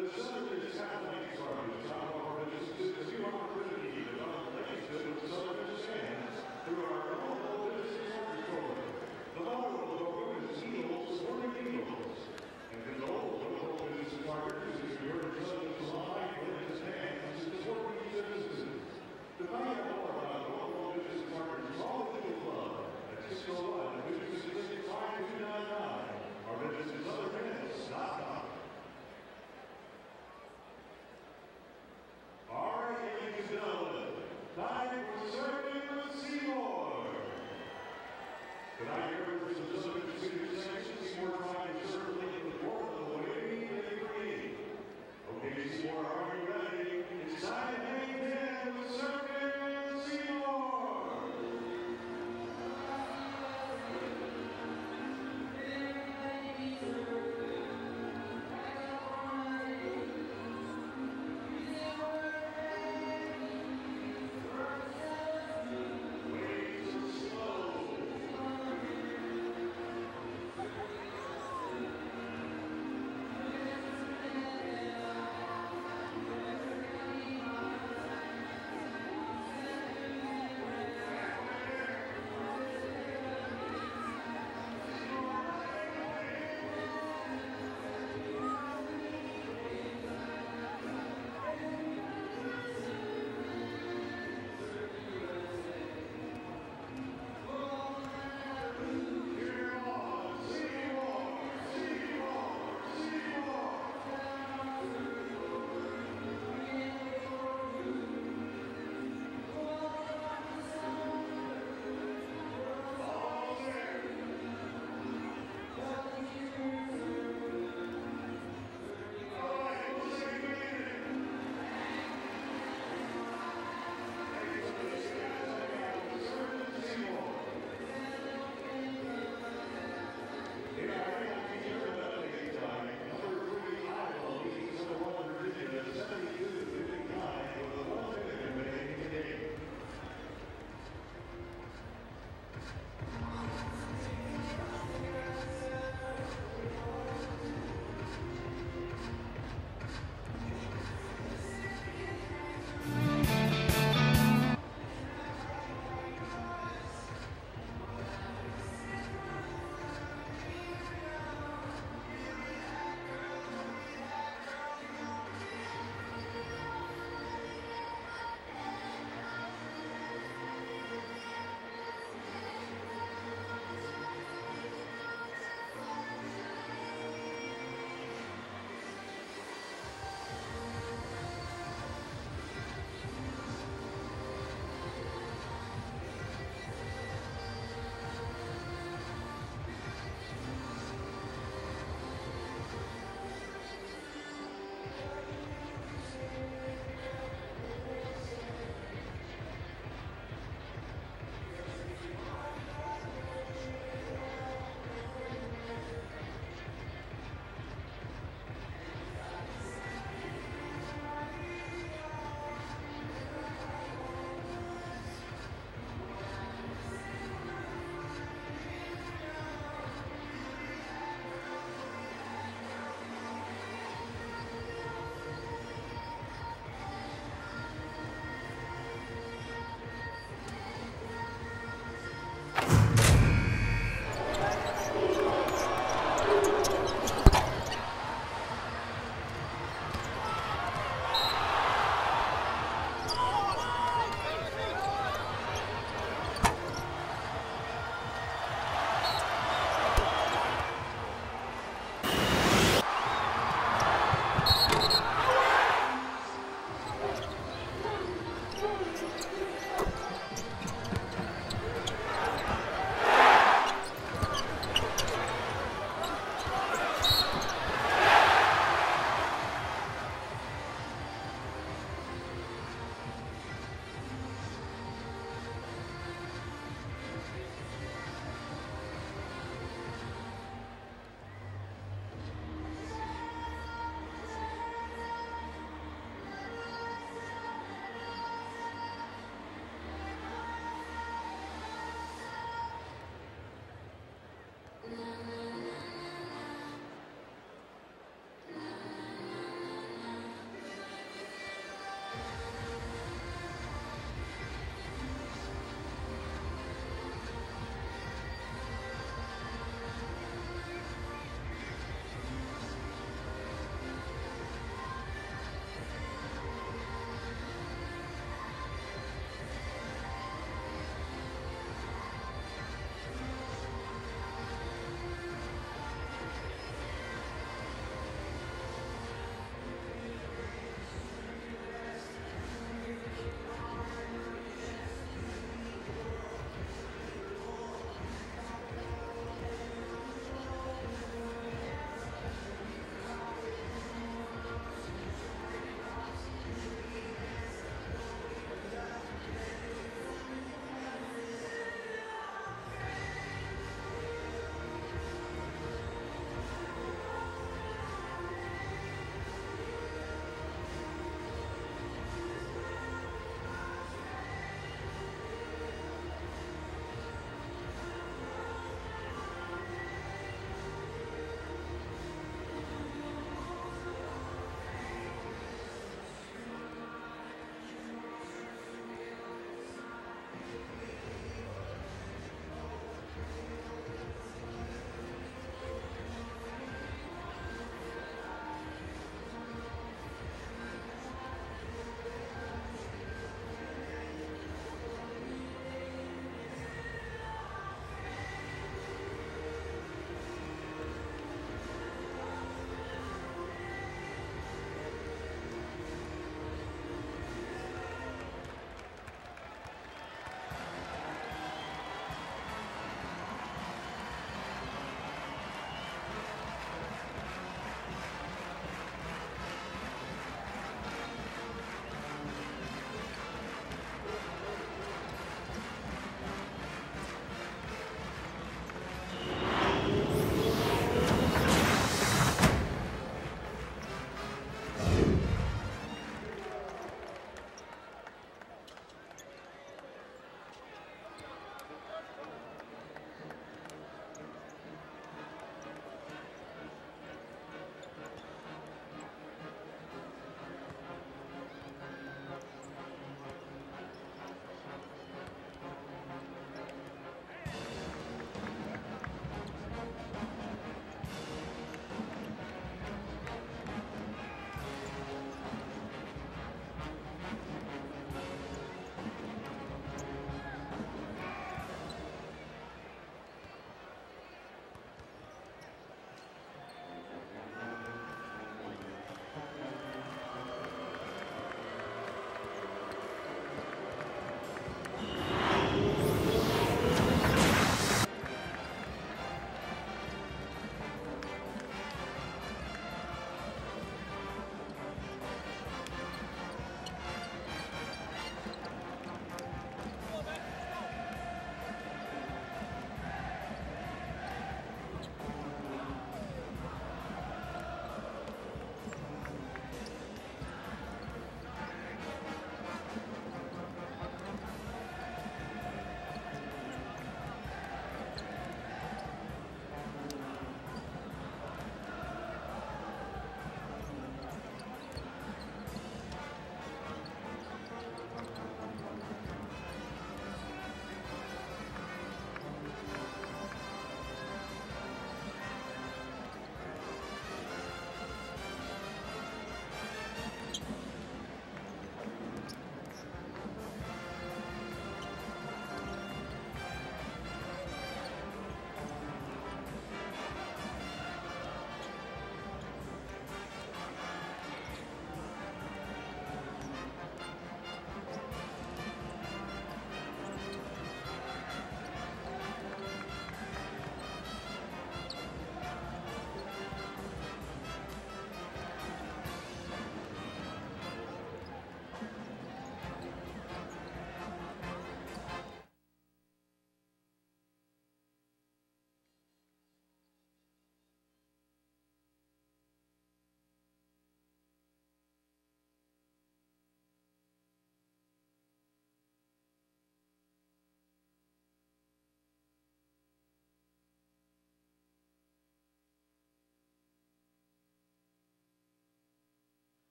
The Southern Miss Athletics Department is on our businesses a new opportunity to develop relationship with Southern Miss fans through our local business partner program. The motto of the program is Eagles supporting Eagles. And the goal of local business partners is to urge Southern Miss alumni and business fans to support these businesses. To find out more about the local business partners, call the Eagle Club at 601-266-5299 or visit southernmiss.com. All right, ladies and gentlemen, time for Serving with Seymour. Tonight, here with the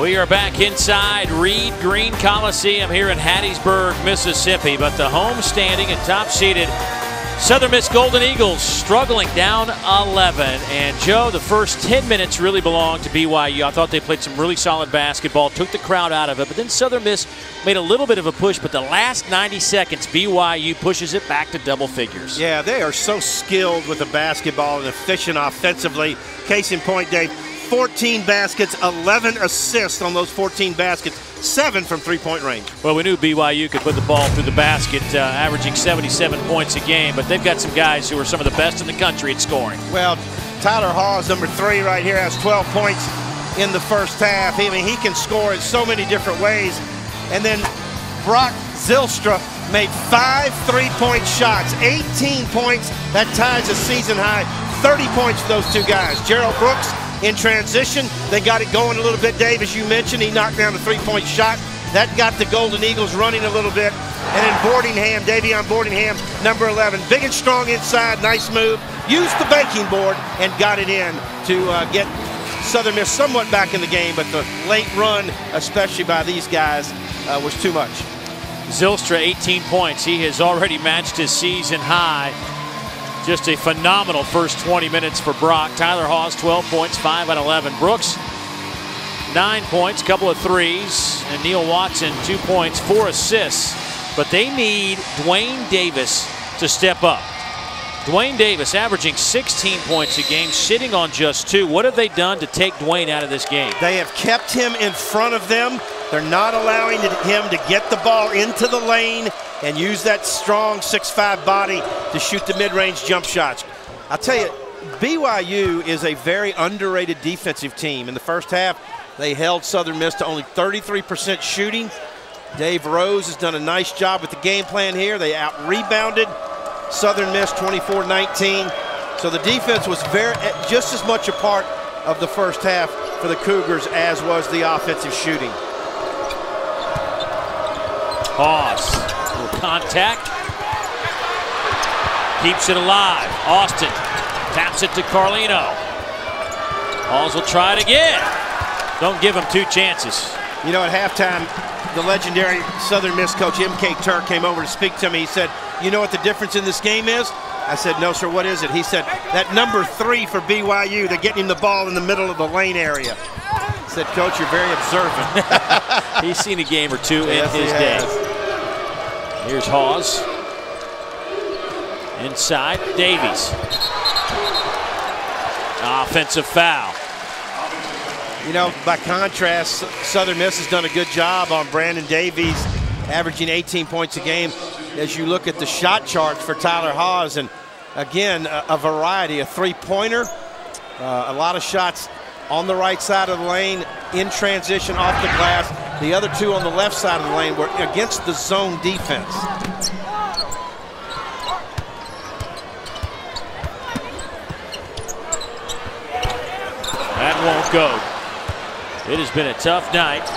We are back inside Reed Green Coliseum here in Hattiesburg, Mississippi. But the home standing and top-seeded Southern Miss Golden Eagles struggling down 11. And Joe, the first 10 minutes really belonged to BYU. I thought they played some really solid basketball, took the crowd out of it. But then Southern Miss made a little bit of a push. But the last 90 seconds, BYU pushes it back to double figures. Yeah, they are so skilled with the basketball and efficient offensively. Case in point, Dave. 14 baskets, 11 assists on those 14 baskets, 7 from three-point range. Well, we knew BYU could put the ball through the basket, averaging 77 points a game, but they've got some guys who are some of the best in the country at scoring. Well, Tyler Hawes, number 3 right here, has 12 points in the first half. I mean, he can score in so many different ways. And then Brock Zylstra made 5 3-point shots, 18 points. That ties a season high, 30 points for those two guys. Gerald Brooks, in transition, they got it going a little bit, Dave, as you mentioned. He knocked down a 3-point shot. That got the Golden Eagles running a little bit. And then Boardingham, Davion Boardingham, number 11. Big and strong inside, nice move. Used the banking board and got it in to get Southern Miss somewhat back in the game. But the late run, especially by these guys, was too much. Zylstra, 18 points. He has already matched his season high. Just a phenomenal first 20 minutes for Brock. Tyler Hawes, 12 points, 5 out of 11. Brooks, 9 points, couple of threes. And Neil Watson, 2 points, 4 assists. But they need Dwayne Davis to step up. Dwayne Davis averaging 16 points a game, sitting on just 2. What have they done to take Dwayne out of this game? They have kept him in front of them. They're not allowing him to get the ball into the lane and use that strong 6'5" body to shoot the mid-range jump shots. I'll tell you, BYU is a very underrated defensive team. In the first half, they held Southern Miss to only 33% shooting. Dave Rose has done a nice job with the game plan here. They out-rebounded Southern Miss 24-19. So the defense was just as much a part of the first half for the Cougars as was the offensive shooting. Hawes, little contact. Keeps it alive. Austin taps it to Carlino. Hawes will try it again. Don't give him 2 chances. You know, at halftime, the legendary Southern Miss coach M.K. Turk came over to speak to me. He said, "You know what the difference in this game is?" I said, "No, sir, what is it?" He said, "That number 3 for BYU, they're getting him the ball in the middle of the lane area." I said, "Coach, you're very observant." He's seen a game or 2 in his day. Here's Hawes. Inside, Davies. Offensive foul. You know, by contrast, Southern Miss has done a good job on Brandon Davies, averaging 18 points a game. As you look at the shot charts for Tyler Hawes, and again, a variety, a 3-pointer, a lot of shots on the right side of the lane, in transition off the glass. The other 2 on the left side of the lane were against the zone defense. That won't go. It has been a tough night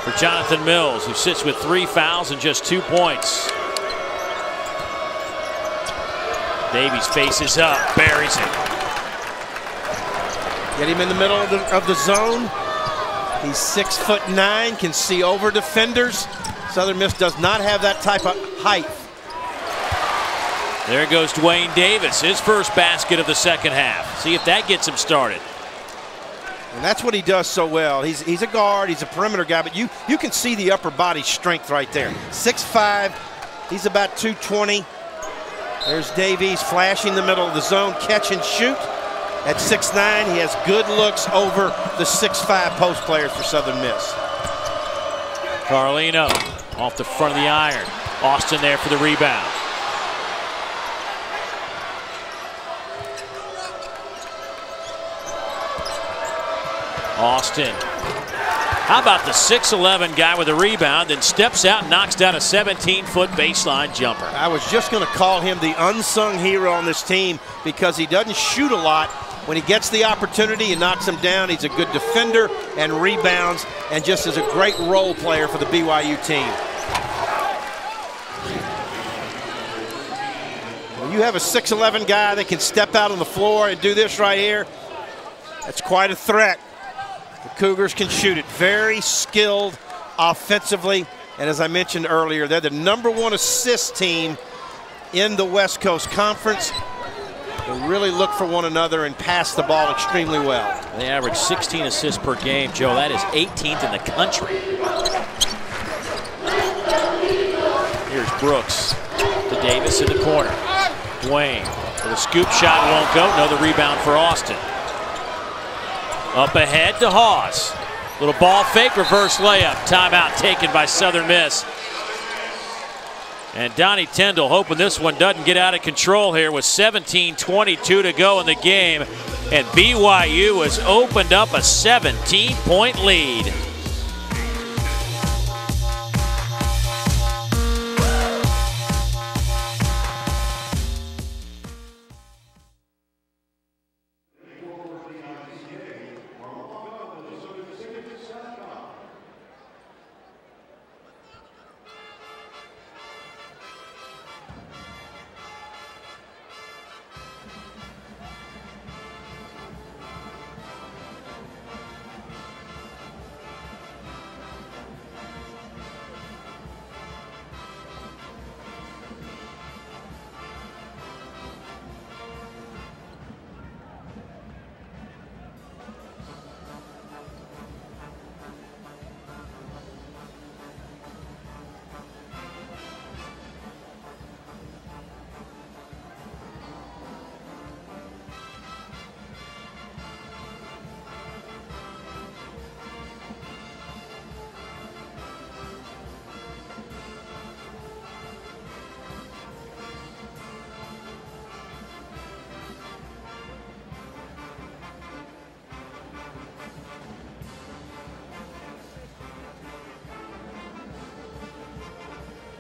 for Jonathan Mills, who sits with 3 fouls and just 2 points. Davies faces up, buries it. Get him in the middle of the zone. He's 6'9", can see over defenders. Southern Miss does not have that type of height. There goes Dwayne Davis, his first basket of the second half. See if that gets him started. And that's what he does so well. He's a guard, he's a perimeter guy, but you can see the upper body strength right there. 6'5", he's about 220. There's Davies flashing the middle of the zone, catch and shoot. At 6'9", he has good looks over the 6'5" post players for Southern Miss. Carlino off the front of the iron. Austin there for the rebound. Austin. How about the 6'11" guy with a rebound, then steps out and knocks down a 17-foot baseline jumper. I was just going to call him the unsung hero on this team because he doesn't shoot a lot. When he gets the opportunity, he knocks him down. He's a good defender and rebounds, and just is a great role player for the BYU team. When you have a 6'11" guy that can step out on the floor and do this right here, that's quite a threat. The Cougars can shoot it. Very skilled offensively. And as I mentioned earlier, they're the #1 assist team in the West Coast Conference. They really look for one another and pass the ball extremely well. They average 16 assists per game, Joe. That is 18th in the country. Here's Brooks to Davis in the corner. Dwayne with a scoop shot, won't go. Another rebound for Austin. Up ahead to Hawes. Little ball fake, reverse layup. Timeout taken by Southern Miss. And Donnie Tyndall hoping this one doesn't get out of control here with 17:22 to go in the game. And BYU has opened up a 17-point lead.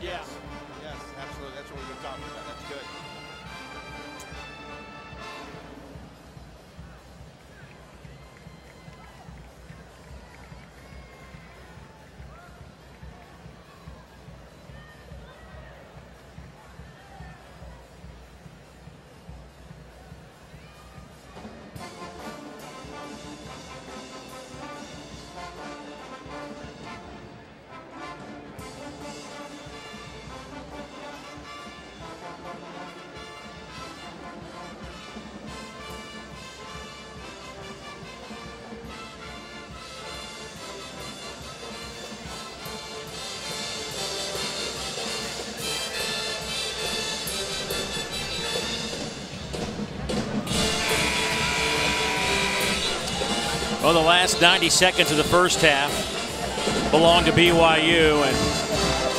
Yes, absolutely. That's what we've been talking about. That's good. Well, the last 90 seconds of the first half belong to BYU, and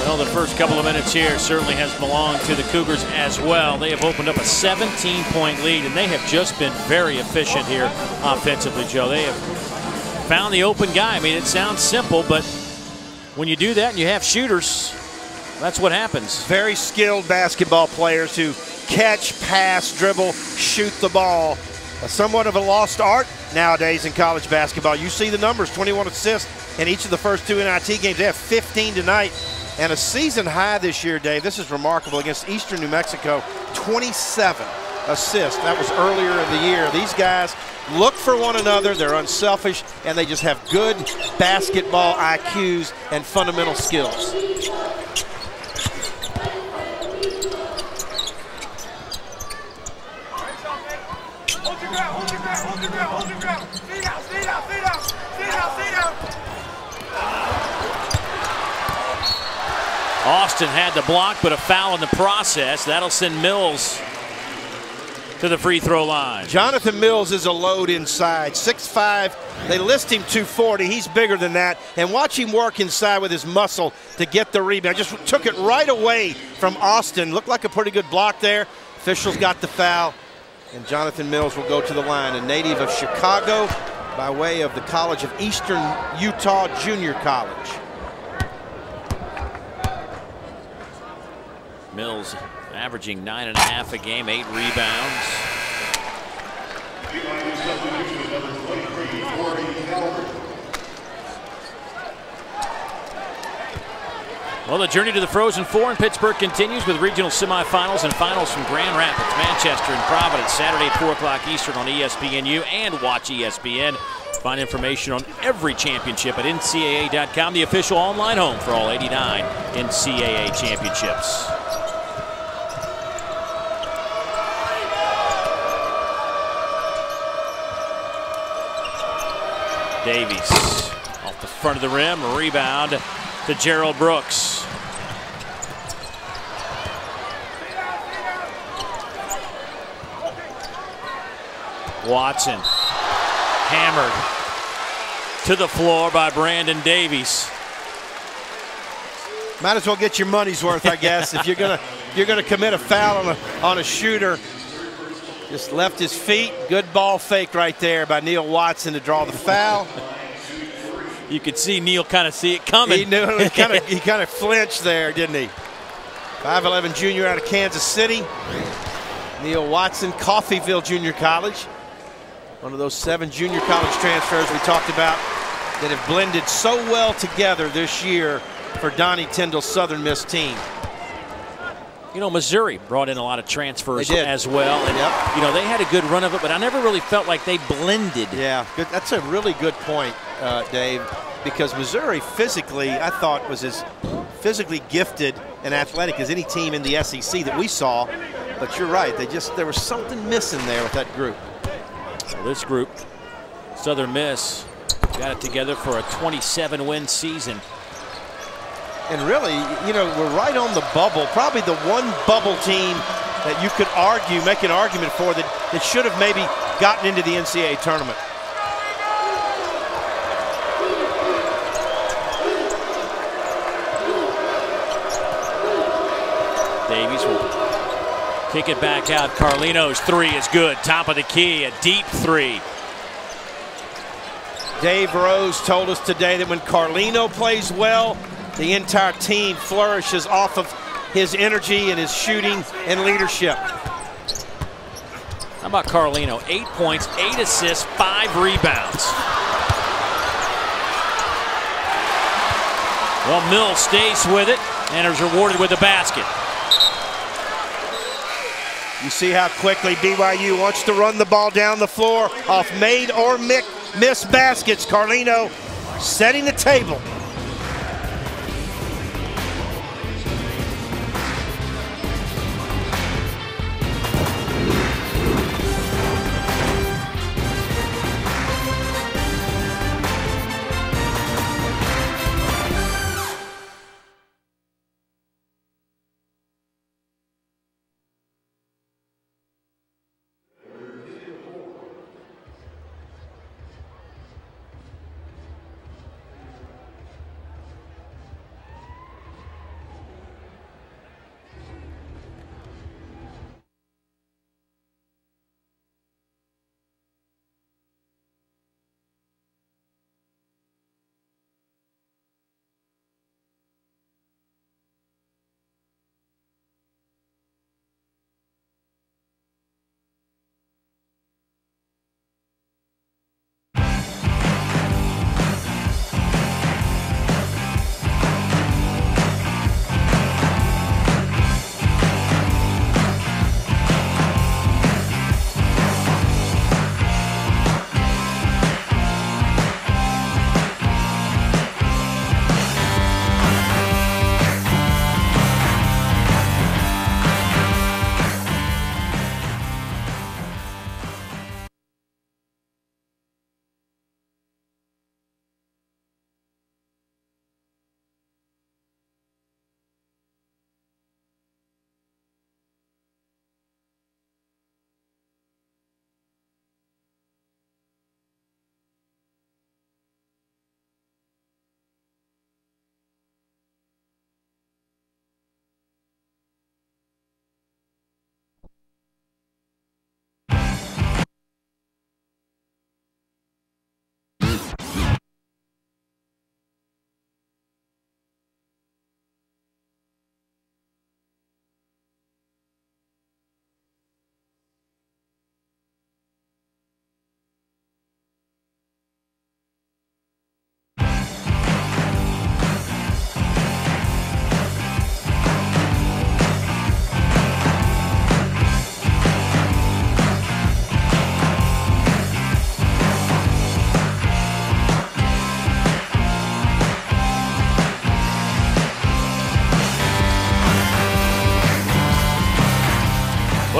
well, the first couple of minutes here certainly has belonged to the Cougars as well. They have opened up a 17-point lead, and they have just been very efficient here offensively, Joe. They have found the open guy. I mean, it sounds simple, but when you do that and you have shooters, that's what happens. Very skilled basketball players who catch, pass, dribble, shoot the ball. Somewhat of a lost art nowadays in college basketball. You see the numbers, 21 assists in each of the first 2 NIT games. They have 15 tonight. And a season high this year, Dave. This is remarkable against Eastern New Mexico, 27 assists. That was earlier in the year. These guys look for one another. They're unselfish, and they just have good basketball IQs and fundamental skills. Austin had the block, but a foul in the process. That'll send Mills to the free throw line. Jonathan Mills is a load inside, 6'5". They list him 240. He's bigger than that. And watch him work inside with his muscle to get the rebound. Just took it right away from Austin. Looked like a pretty good block there. Officials got the foul, and Jonathan Mills will go to the line, a native of Chicago by way of the College of Eastern Utah Junior College. Mills averaging 9.5 a game, 8 rebounds. Well, the journey to the Frozen Four in Pittsburgh continues with regional semifinals and finals from Grand Rapids, Manchester, and Providence, Saturday at 4 o'clock Eastern on ESPNU and Watch ESPN. Find information on every championship at ncaa.com, the official online home for all 89 NCAA championships. Davies off the front of the rim, rebound to Gerald Brooks. Watson hammered to the floor by Brandon Davies. Might as well get your money's worth, I guess. If you're gonna commit a foul on a shooter, just left his feet. Good ball fake right there by Neil Watson to draw the foul. You could see Neil kind of see it coming. He knew. He kind of flinched there, didn't he? 5'11" junior out of Kansas City. Neil Watson, Coffeyville Junior College. One of those 7 junior college transfers we talked about that have blended so well together this year for Donnie Tyndall's Southern Miss team. You know, Missouri brought in a lot of transfers as well. And, you know, they had a good run of it, but I never really felt like they blended. Yeah, good. That's a really good point, Dave, because Missouri physically, I thought, was as physically gifted and athletic as any team in the SEC that we saw. But you're right, there was something missing there with that group. So this group, Southern Miss, got it together for a 27-win season. And really, you know, we're right on the bubble. Probably the one bubble team that you could argue, make an argument for that should have maybe gotten into the NCAA tournament. Davies will kick it back out. Carlino's three is good. Top of the key, a deep three. Dave Rose told us today that when Carlino plays well, the entire team flourishes off of his energy and his shooting and leadership. How about Carlino? 8 points, 8 assists, 5 rebounds. Well, Mills stays with it and is rewarded with a basket. You see how quickly BYU wants to run the ball down the floor off made or missed baskets. Carlino setting the table.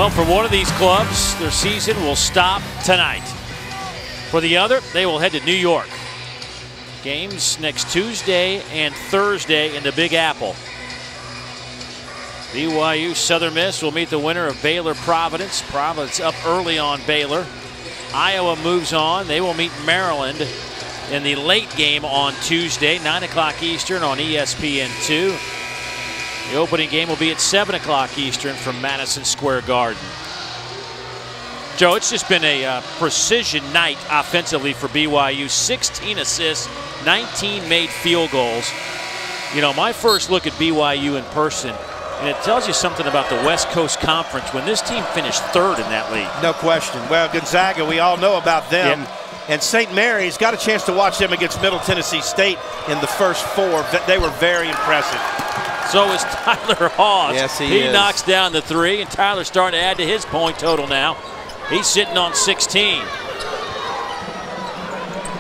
Well, for one of these clubs, their season will stop tonight. For the other, they will head to New York. Games next Tuesday and Thursday in the Big Apple. BYU Southern Miss will meet the winner of Baylor Providence. Providence up early on Baylor. Iowa moves on. They will meet Maryland in the late game on Tuesday, 9 o'clock Eastern on ESPN2. The opening game will be at 7 o'clock Eastern from Madison Square Garden. Joe, it's just been a precision night offensively for BYU. 16 assists, 19 made field goals. You know, my first look at BYU in person, and it tells you something about the West Coast Conference when this team finished third in that league. No question. Well, Gonzaga, we all know about them. Yep. And St. Mary's, got a chance to watch them against Middle Tennessee State in the first 4. They were very impressive. So is Tyler Hawes. Yes, he is. Knocks down the 3, and Tyler's starting to add to his point total now. He's sitting on 16.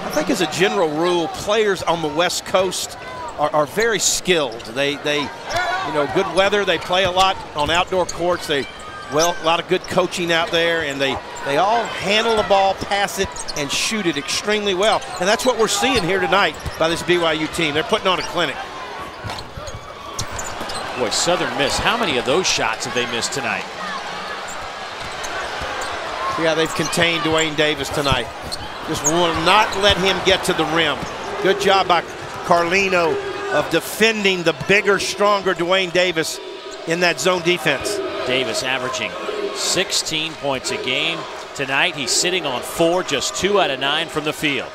I think as a general rule, players on the West Coast are very skilled. They you know, good weather. They play a lot on outdoor courts. A lot of good coaching out there, and they all handle the ball, pass it, and shoot it extremely well. And that's what we're seeing here tonight by this BYU team. They're putting on a clinic. Boy, Southern Miss, how many of those shots have they missed tonight? Yeah, they've contained Dwayne Davis tonight. Just will not let him get to the rim. Good job by Carlino of defending the bigger, stronger Dwayne Davis in that zone defense. Davis averaging 16 points a game. Tonight he's sitting on 4, just 2 out of 9 from the field.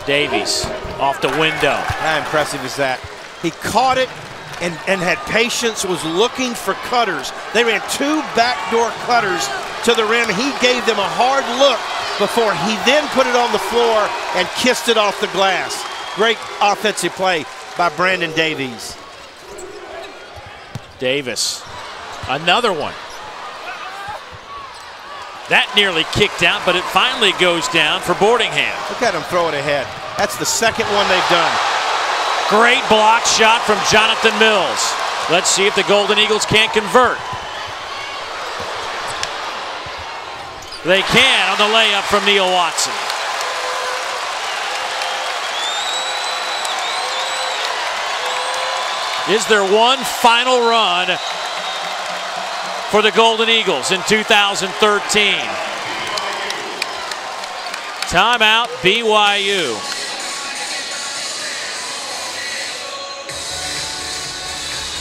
Davies off the window. How impressive is that? He caught it and had patience, was looking for cutters. They ran 2 backdoor cutters to the rim. He gave them a hard look before he then put it on the floor and kissed it off the glass. Great offensive play by Brandon Davies. Davis, another one. That nearly kicked out, but it finally goes down for Boardingham. Look at him throw it ahead. That's the second one they've done. Great block shot from Jonathan Mills. Let's see if the Golden Eagles can't convert. They can on the layup from Neil Watson. Is there one final run for the Golden Eagles in 2013? Timeout, BYU.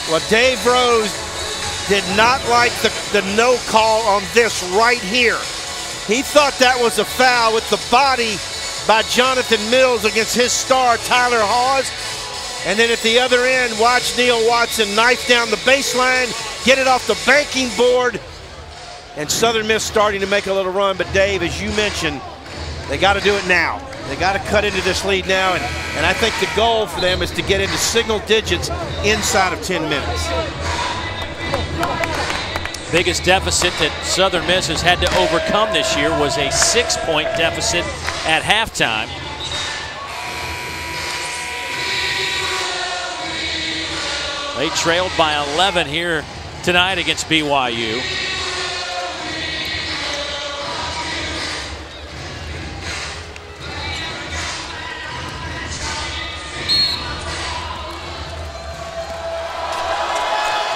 Well, Dave Rose did not like the no call on this right here. He thought that was a foul with the body by Jonathan Mills against his star, Tyler Hawes. And then at the other end, watch Neil Watson knife down the baseline, get it off the banking board, and Southern Miss starting to make a little run. But Dave, as you mentioned, they got to do it now. They got to cut into this lead now, and I think the goal for them is to get into single digits inside of 10 minutes. Biggest deficit that Southern Miss has had to overcome this year was a 6-point deficit at halftime. They trailed by 11 here tonight against BYU.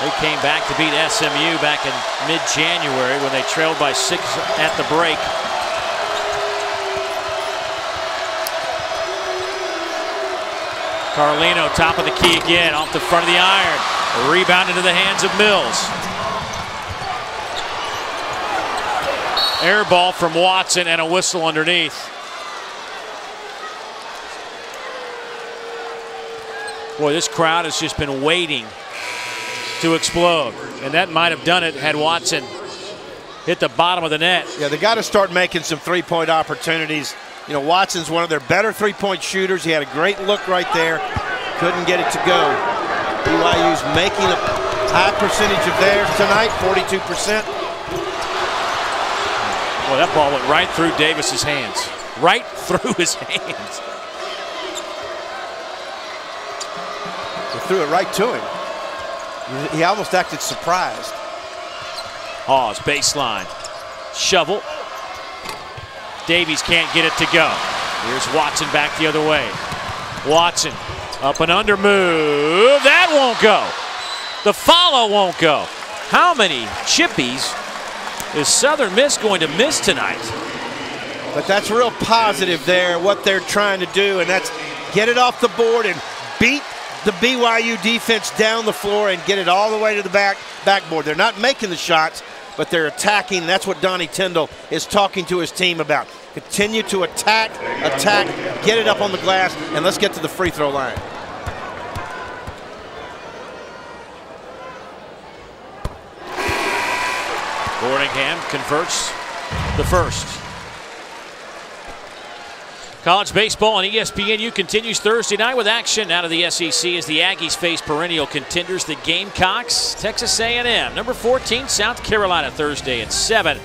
They came back to beat SMU back in mid-January when they trailed by 6 at the break. Carlino, top of the key again, off the front of the iron. A rebound into the hands of Mills. Air ball from Watson and a whistle underneath. Boy, this crowd has just been waiting to explode, and that might have done it had Watson hit the bottom of the net. Yeah, they got to start making some three-point opportunities. You know, Watson's one of their better three-point shooters. He had a great look right there. Couldn't get it to go. BYU's making a high percentage of theirs tonight, 42%. Well, that ball went right through Davis's hands. Right through his hands. They threw it right to him. He almost acted surprised. Hawes, baseline. Shovel. Davies can't get it to go. Here's Watson back the other way. Watson, up and under move. That won't go. The follow won't go. How many chippies is Southern Miss going to miss tonight? But that's real positive there, what they're trying to do, and that's get it off the board and beat the BYU defense down the floor and get it all the way to the backboard. They're not making the shots, but they're attacking. That's what Donnie Tyndall is talking to his team about. Continue to attack, get it up on the glass, and let's get to the free throw line. Boardingham converts the first. College baseball on ESPNU continues Thursday night with action out of the SEC as the Aggies face perennial contenders, the Gamecocks. Texas A&M, number 14, South Carolina, Thursday at 7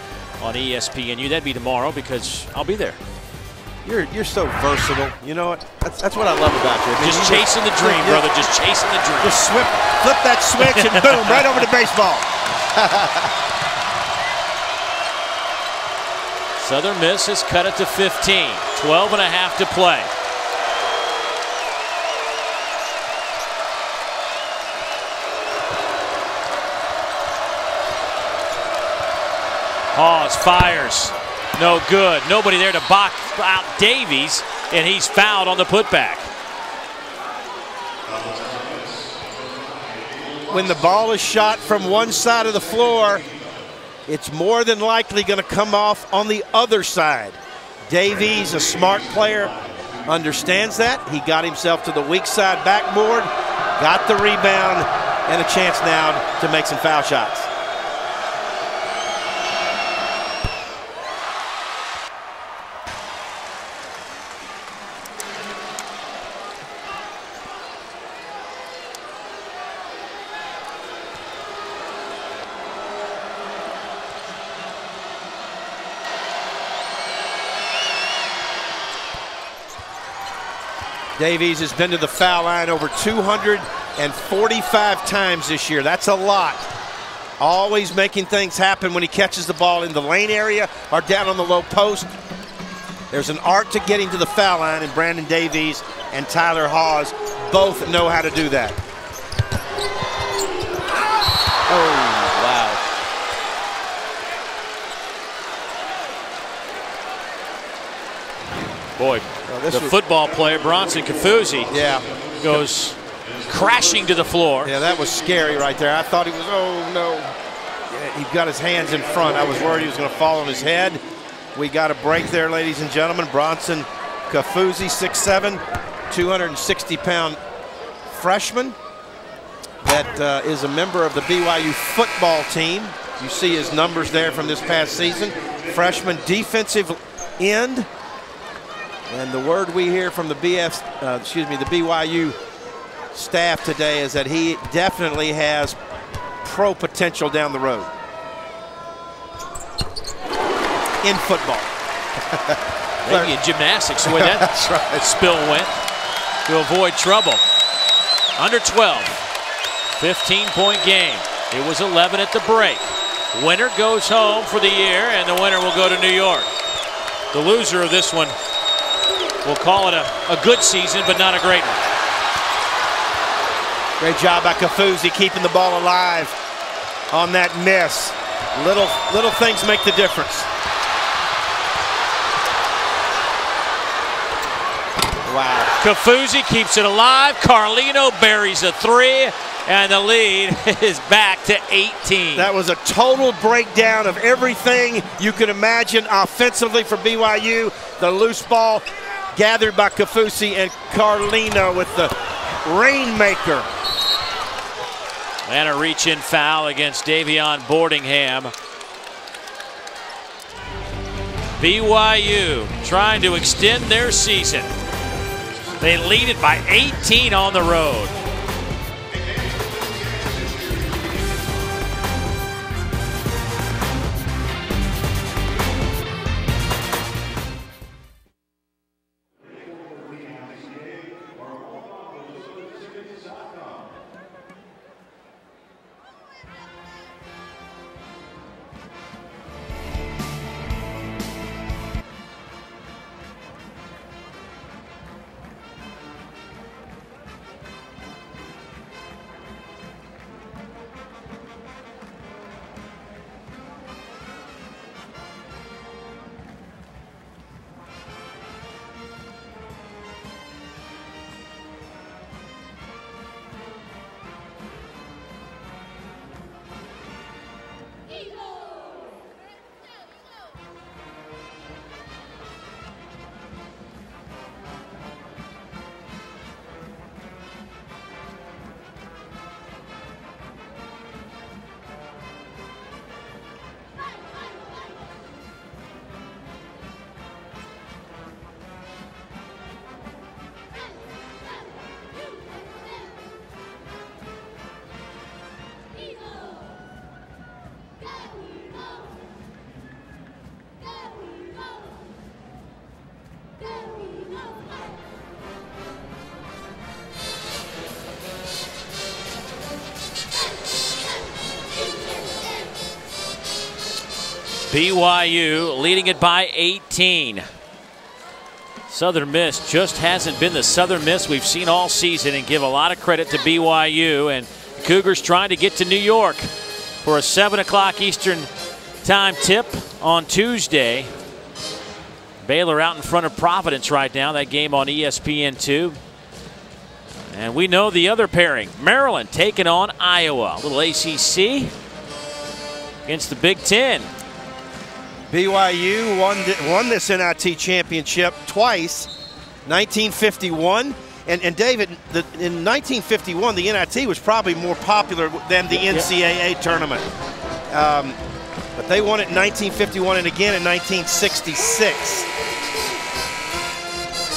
on ESPNU. That'd be tomorrow because I'll be there. You're so versatile. You know what? That's what I love about you. I mean, just chasing the dream, brother. Just chasing the dream. Just flip that switch and boom, right over to baseball. Southern Miss has cut it to 15. 12 and a half to play. Hawes fires. No good. Nobody there to box out Davies, and he's fouled on the putback. When the ball is shot from one side of the floor, it's more than likely going to come off on the other side. Davies, a smart player, understands that. He got himself to the weak side backboard, got the rebound, and a chance now to make some foul shots. Davies has been to the foul line over 245 times this year. That's a lot. Always making things happen when he catches the ball in the lane area or down on the low post. There's an art to getting to the foul line, and Brandon Davies and Tyler Hawes both know how to do that. Oh, wow. Boy, the football player, Bronson Kafusi, goes crashing to the floor. Yeah, that was scary right there. I thought he was, oh no. Yeah, he got his hands in front. I was worried he was going to fall on his head. We got a break there, ladies and gentlemen. Bronson Kafusi, 6'7", 260-pound freshman that is a member of the BYU football team. You see his numbers there from this past season. Freshman defensive end. And the word we hear from the BYU staff today is that he definitely has pro potential down the road in football. Maybe in gymnastics, the way that spill went, to avoid trouble. Under 12, 15-point game. It was 11 at the break. Winner goes home for the year, and the winner will go to New York. The loser of this one, we'll call it a good season, but not a great one. Great job by Kafusi keeping the ball alive on that miss. Little things make the difference. Wow. Kafusi keeps it alive. Carlino buries a three, and the lead is back to 18. That was a total breakdown of everything you could imagine offensively for BYU. The loose ball gathered by Kafusi, and Carlino with the rainmaker. And a reach-in foul against Davion Boardingham. BYU trying to extend their season. They lead it by 18 on the road. BYU leading it by 18. Southern Miss just hasn't been the Southern Miss we've seen all season, and give a lot of credit to BYU. And the Cougars trying to get to New York for a 7 o'clock Eastern time tip on Tuesday. Baylor out in front of Providence right now. That game on ESPN2. And we know the other pairing. Maryland taking on Iowa. A little ACC against the Big Ten. BYU won this NIT championship twice, 1951. And David, in 1951, the NIT was probably more popular than the NCAA tournament. But they won it in 1951 and again in 1966.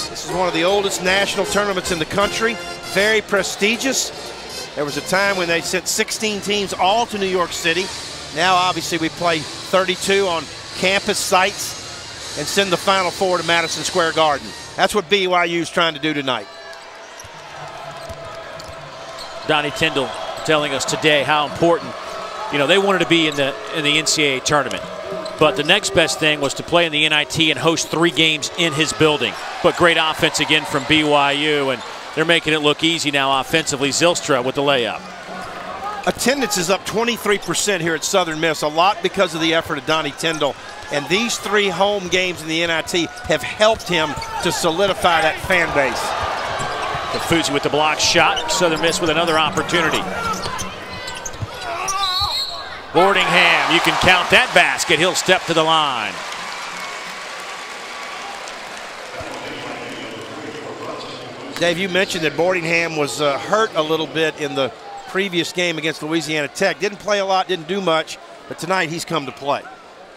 This is one of the oldest national tournaments in the country. Very prestigious. There was a time when they sent 16 teams all to New York City. Now, obviously, we play 32 on campus sites and send the Final Four to Madison Square Garden. That's what BYU is trying to do tonight. Donnie Tyndall telling us today how important, they wanted to be in the NCAA tournament. But the next best thing was to play in the NIT and host 3 games in his building. But great offense again from BYU, and they're making it look easy now offensively. Zylstra with the layup. Attendance is up 23% here at Southern Miss, a lot because of the effort of Donnie Tyndall. And these 3 home games in the NIT have helped him to solidify that fan base. Kafuzi with the block shot. Southern Miss with another opportunity. Boardingham, you can count that basket. He'll step to the line. Dave, you mentioned that Boardingham was hurt a little bit in the previous game against Louisiana Tech. Didn't play a lot, didn't do much, but tonight he's come to play.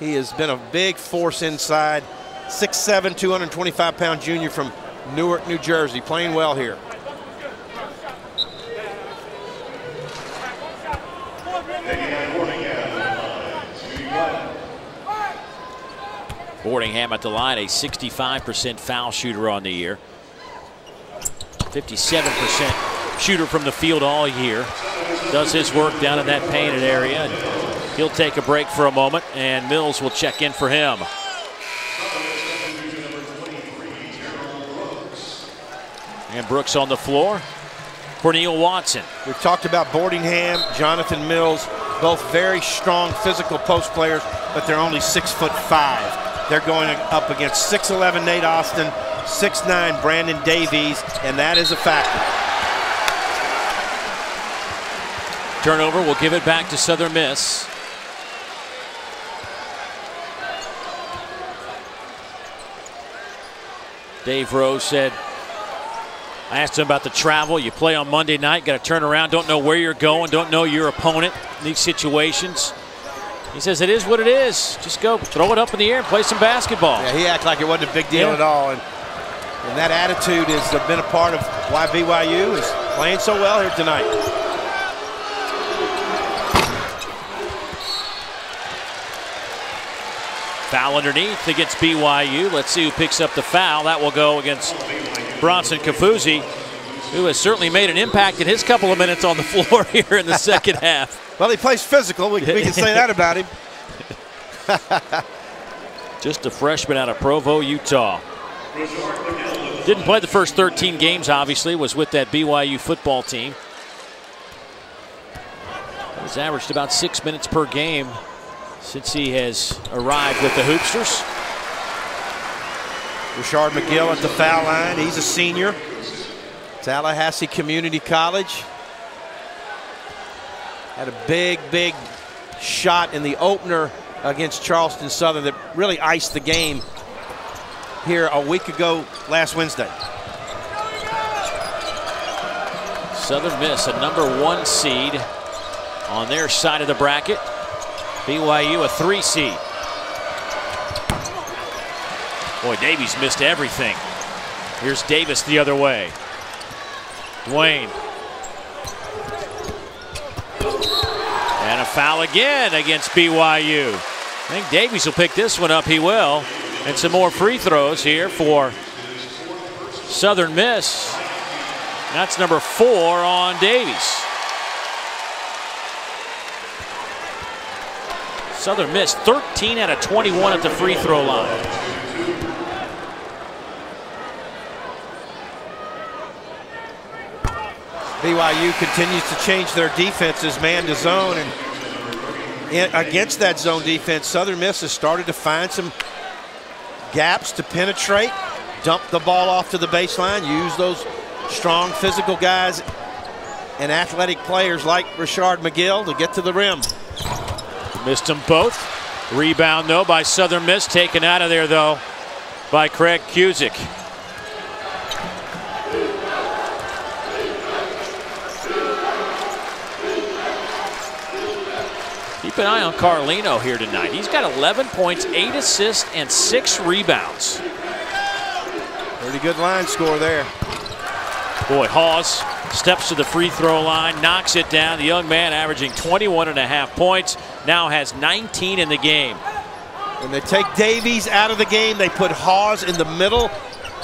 He has been a big force inside. 6'7", 225-pound junior from Newark, New Jersey, playing well here. Boardingham at the line, a 65% foul shooter on the year. 57% shooter from the field all year. Does his work down in that painted area. And he'll take a break for a moment, and Mills will check in for him. And Brooks on the floor for Neil Watson. We've talked about Boardingham, Jonathan Mills, both very strong physical post players, but they're only 6'5". They're going up against 6'11" Nate Austin, 6'9" Brandon Davies, and that is a factor. Turnover will give it back to Southern Miss. Dave Rose said, I asked him about the travel. You play on Monday night, got to turn around, don't know where you're going, don't know your opponent in these situations. He says it is what it is. Just go throw it up in the air and play some basketball. Yeah, he acted like it wasn't a big deal at all. And that attitude has been a part of why BYU is playing so well here tonight. Foul underneath against BYU. Let's see who picks up the foul. That will go against Bronson Kafuzi, who has certainly made an impact in his couple of minutes on the floor here in the second half. Well, he plays physical. We can say that about him. Just a freshman out of Provo, Utah. Didn't play the first 13 games, obviously. Was with that BYU football team. He's averaged about 6 minutes per game since he has arrived with the Hoopsters. Rashard McGill at the foul line. He's a senior. Tallahassee Community College. Had a big shot in the opener against Charleston Southern that really iced the game here a week ago last Wednesday. Southern Miss, a #1 seed on their side of the bracket. BYU, a 3 seed. Boy, Davies missed everything. Here's Davis the other way. Dwayne. And a foul again against BYU. I think Davies will pick this one up. He will. And some more free throws here for Southern Miss. That's number 4 on Davies. Southern Miss 13 out of 21 at the free throw line. BYU continues to change their defenses man to zone, and against that zone defense, Southern Miss has started to find some gaps to penetrate, dump the ball off to the baseline, use those strong physical guys and athletic players like Rashard McGill to get to the rim. Missed them both. Rebound though by Southern Miss, taken out of there though by Craig Cusick. Keep an eye on Carlino here tonight. He's got 11 points, 8 assists, and 6 rebounds. Pretty good line score there. Boy, Hawes steps to the free throw line, knocks it down. The young man averaging 21.5 points, now has 19 in the game. When they take Davies out of the game, they put Hawes in the middle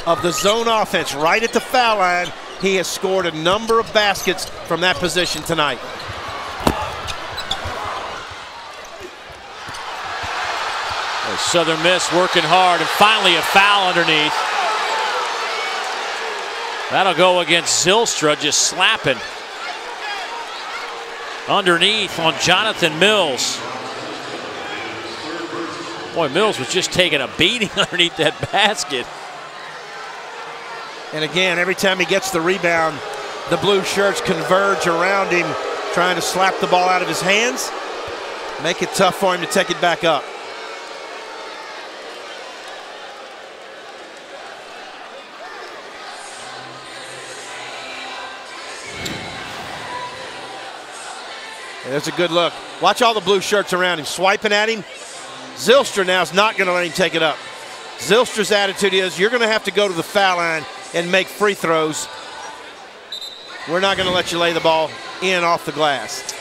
of the zone offense, right at the foul line. He has scored a number of baskets from that position tonight. Southern Miss working hard, and finally a foul underneath. That'll go against Zylstra, just slapping underneath on Jonathan Mills. Boy, Mills was just taking a beating underneath that basket. And again, every time he gets the rebound, the blue shirts converge around him, trying to slap the ball out of his hands, make it tough for him to take it back up. And there's a good look. Watch all the blue shirts around him swiping at him. Zylstra now is not going to let him take it up. Zylstra's attitude is, you're going to have to go to the foul line and make free throws. We're not going to let you lay the ball in off the glass.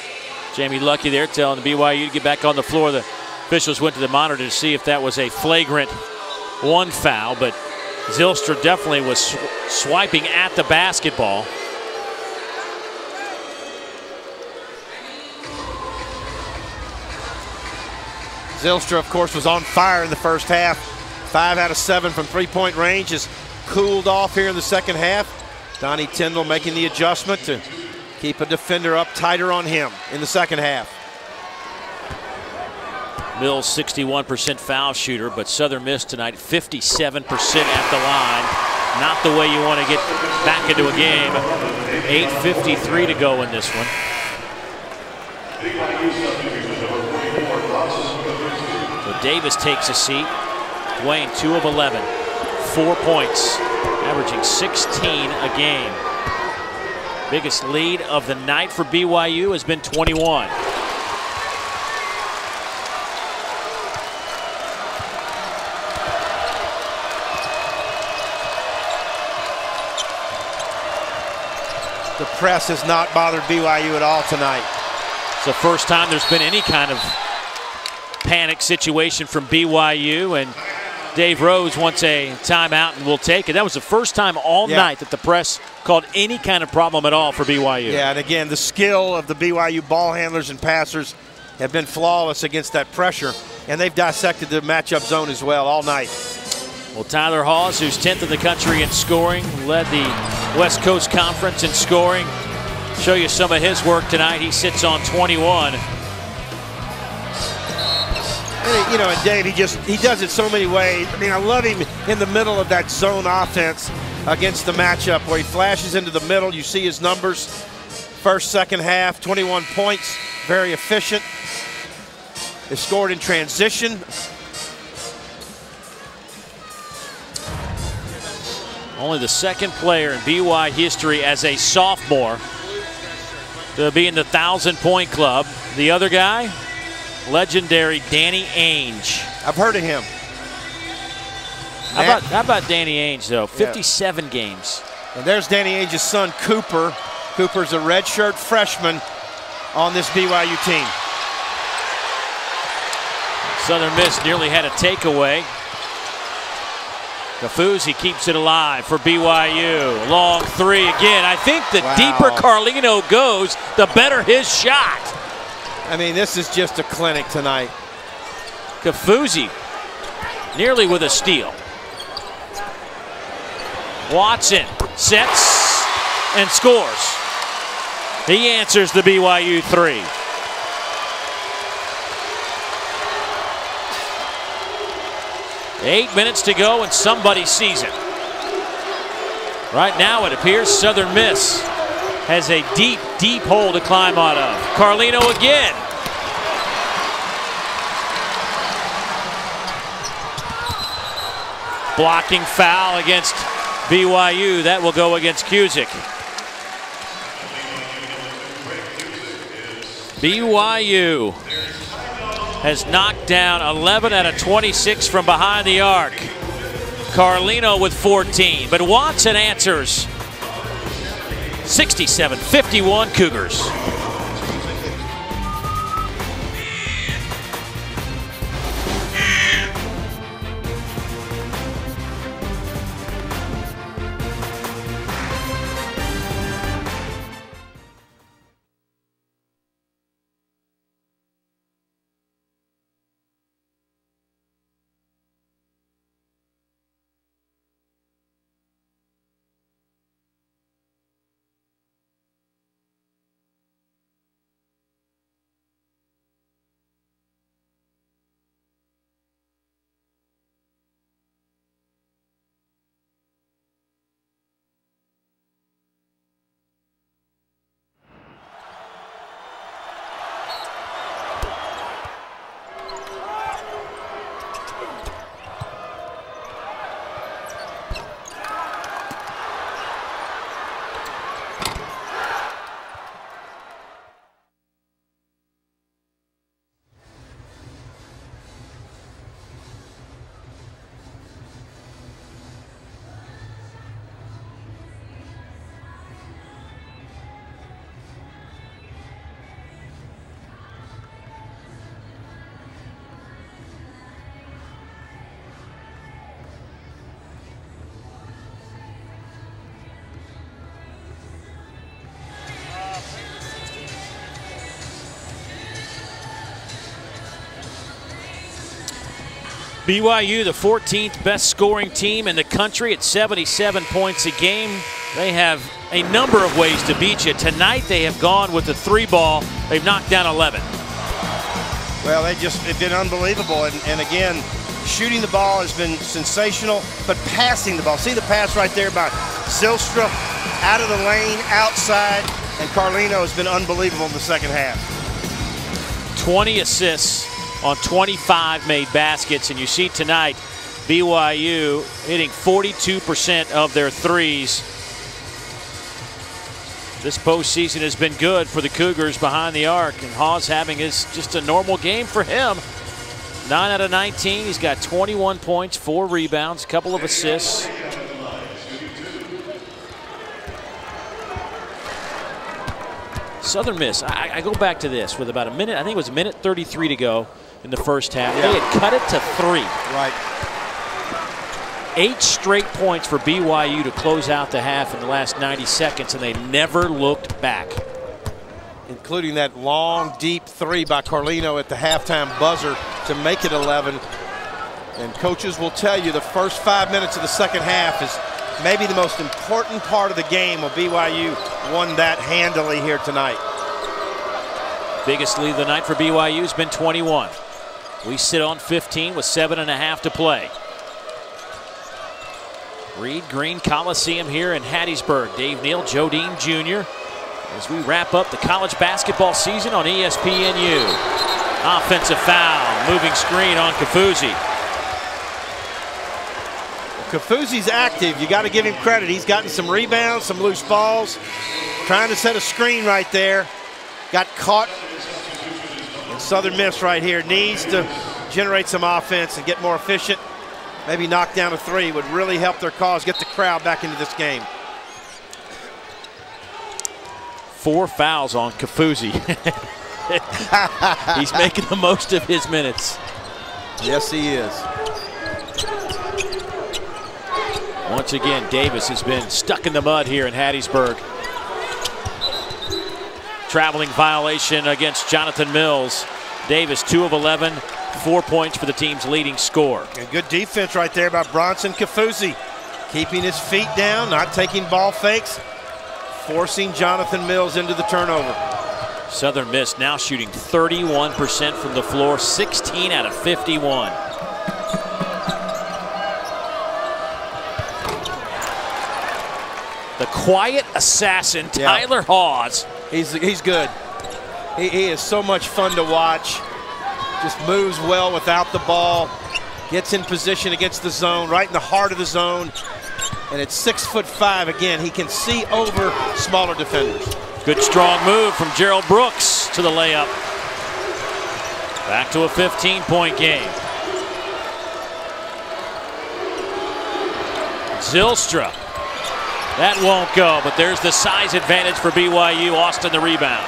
Jamie Lucky there telling the BYU to get back on the floor. The officials went to the monitor to see if that was a flagrant one foul, but Zylstra definitely was swiping at the basketball. Zylstra, of course, was on fire in the first half. 5 out of 7 from three-point range, has cooled off here in the second half. Donnie Tyndall making the adjustment to keep a defender up tighter on him in the second half. Mills 61% foul shooter, but Southern Miss tonight 57% at the line. Not the way you want to get back into a game. 8:53 to go in this one. So Davis takes a seat. Dwayne 2 of 11, 4 points, averaging 16 a game. Biggest lead of the night for BYU has been 21. The press has not bothered BYU at all tonight. It's the first time there's been any kind of panic situation from BYU, and Dave Rose wants a timeout and will take it. That was the first time all night that the press called any kind of problem at all for BYU. Yeah, and again, the skill of the BYU ball handlers and passers have been flawless against that pressure, and they've dissected the matchup zone as well all night. Well, Tyler Hawes, who's 10th in the country in scoring, led the West Coast Conference in scoring. Show you some of his work tonight. He sits on 21. And, you know, and Dave, he does it so many ways. I mean, I love him in the middle of that zone offense against the matchup where he flashes into the middle. You see his numbers. First, second half, 21 points, very efficient. They scored in transition. Only the second player in BYU history as a sophomore to be in the 1,000-point club. The other guy, legendary Danny Ainge. I've heard of him. How about Danny Ainge, though? 57 games. And there's Danny Ainge's son, Cooper. Cooper's a redshirt freshman on this BYU team. Southern Miss nearly had a takeaway. Kafuzi keeps it alive for BYU. Long three again. I think the deeper Carlino goes, the better his shot. I mean, this is just a clinic tonight. Kafuzi nearly with a steal. Watson sets and scores. He answers the BYU three. Eight minutes to go and somebody sees it. Right now it appears Southern Miss has a deep, deep hole to climb out of. Carlino again. Blocking foul against BYU. That will go against Cusick. BYU has knocked down 11 out of 26 from behind the arc. Carlino with 14, but Watson answers. 67-51 Cougars. BYU, the 14th best scoring team in the country at 77 points a game. They have a number of ways to beat you. Tonight they have gone with the 3-ball. They've knocked down 11. Well, they've been unbelievable. And again, shooting the ball has been sensational, but passing the ball. See the pass right there by Zylstra, out of the lane, outside, and Carlino has been unbelievable in the second half. 20 assists on 25 made baskets, and you see tonight BYU hitting 42% of their threes. This postseason has been good for the Cougars behind the arc, and Hawes having just a normal game for him. 9 out of 19. He's got 21 points, 4 rebounds, a couple of assists. Southern Miss, I go back to this with about a minute, I think it was a minute 33 to go in the first half. Yeah. They had cut it to 3. Right. 8 straight points for BYU to close out the half in the last 90 seconds, and they never looked back. Including that long, deep 3 by Carlino at the halftime buzzer to make it 11. And coaches will tell you the first 5 minutes of the second half is maybe the most important part of the game. Well, BYU won that handily here tonight. Biggest lead of the night for BYU has been 21. We sit on 15 with 7.5 to play. Reed Green Coliseum here in Hattiesburg. Dave Neal, Joe Dean Jr. as we wrap up the college basketball season on ESPNU. Offensive foul, moving screen on Kafuzi. Kafuzi's active. You got to give him credit. He's gotten some rebounds, some loose balls. Trying to set a screen right there. Got caught. And Southern Miss right here needs to generate some offense and get more efficient. Maybe knock down a 3 would really help their cause, get the crowd back into this game. 4 fouls on Kafuzi. He's making the most of his minutes. Yes, he is. Once again, Davis has been stuck in the mud here in Hattiesburg. Traveling violation against Jonathan Mills. Davis 2 of 11 4 points for the team's leading scorer. And good defense right there by Bronson Kafusi. Keeping his feet down, not taking ball fakes, forcing Jonathan Mills into the turnover. Southern Miss now shooting 31% from the floor, 16 out of 51. The quiet assassin, Tyler Hawes. He's good. He is so much fun to watch. Just moves well without the ball. Gets in position against the zone, right in the heart of the zone. And at 6'5", again, he can see over smaller defenders. Good strong move from Gerald Brooks to the layup. Back to a 15-point game. Zylstra. That won't go, but there's the size advantage for BYU. Austin the rebound.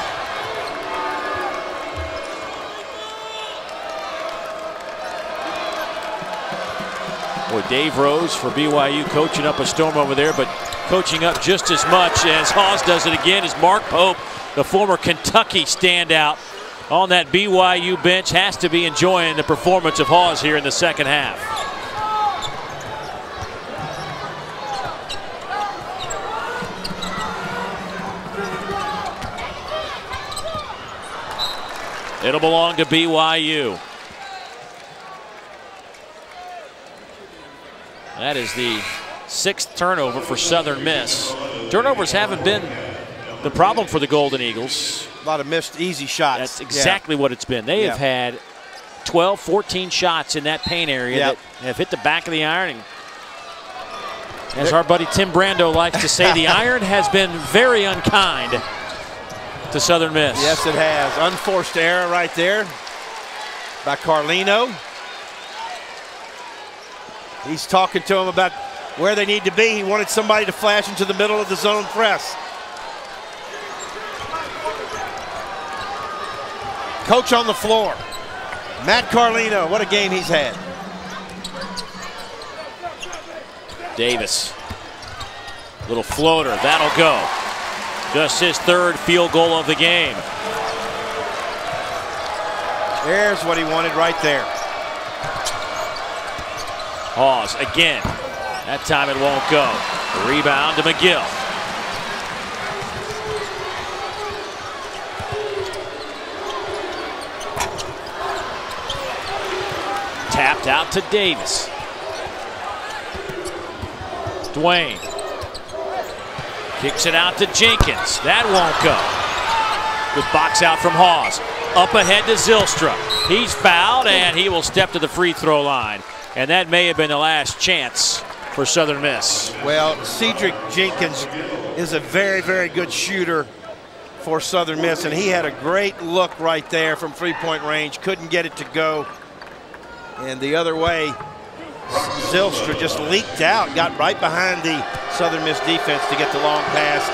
Boy, Dave Rose for BYU coaching up a storm over there, but coaching up just as much as Hawes does it again as Mark Pope, the former Kentucky standout on that BYU bench, has to be enjoying the performance of Hawes here in the second half. It'll belong to BYU. That is the 6th turnover for Southern Miss. Turnovers haven't been the problem for the Golden Eagles. A lot of missed easy shots. That's exactly what it's been. They have had 12, 14 shots in that paint area that have hit the back of the iron. And as our buddy Tim Brando likes to say, the iron has been very unkind to Southern Miss. Yes, it has. Unforced error right there by Carlino. He's talking to him about where they need to be. He wanted somebody to flash into the middle of the zone press. Coach on the floor. Matt Carlino, what a game he's had. Davis. Little floater, that'll go. Just his 3rd field goal of the game. There's what he wanted right there. Hawes again. That time it won't go. Rebound to McGill. Tapped out to Davis. Dwayne. Kicks it out to Jenkins. That won't go. Good box out from Hawes. Up ahead to Zylstra. He's fouled and he will step to the free throw line. And that may have been the last chance for Southern Miss. Well, Cedric Jenkins is a very, very good shooter for Southern Miss, and he had a great look right there from 3-point range. Couldn't get it to go. And the other way, Zylstra just leaked out, got right behind the Southern Miss defense to get the long pass.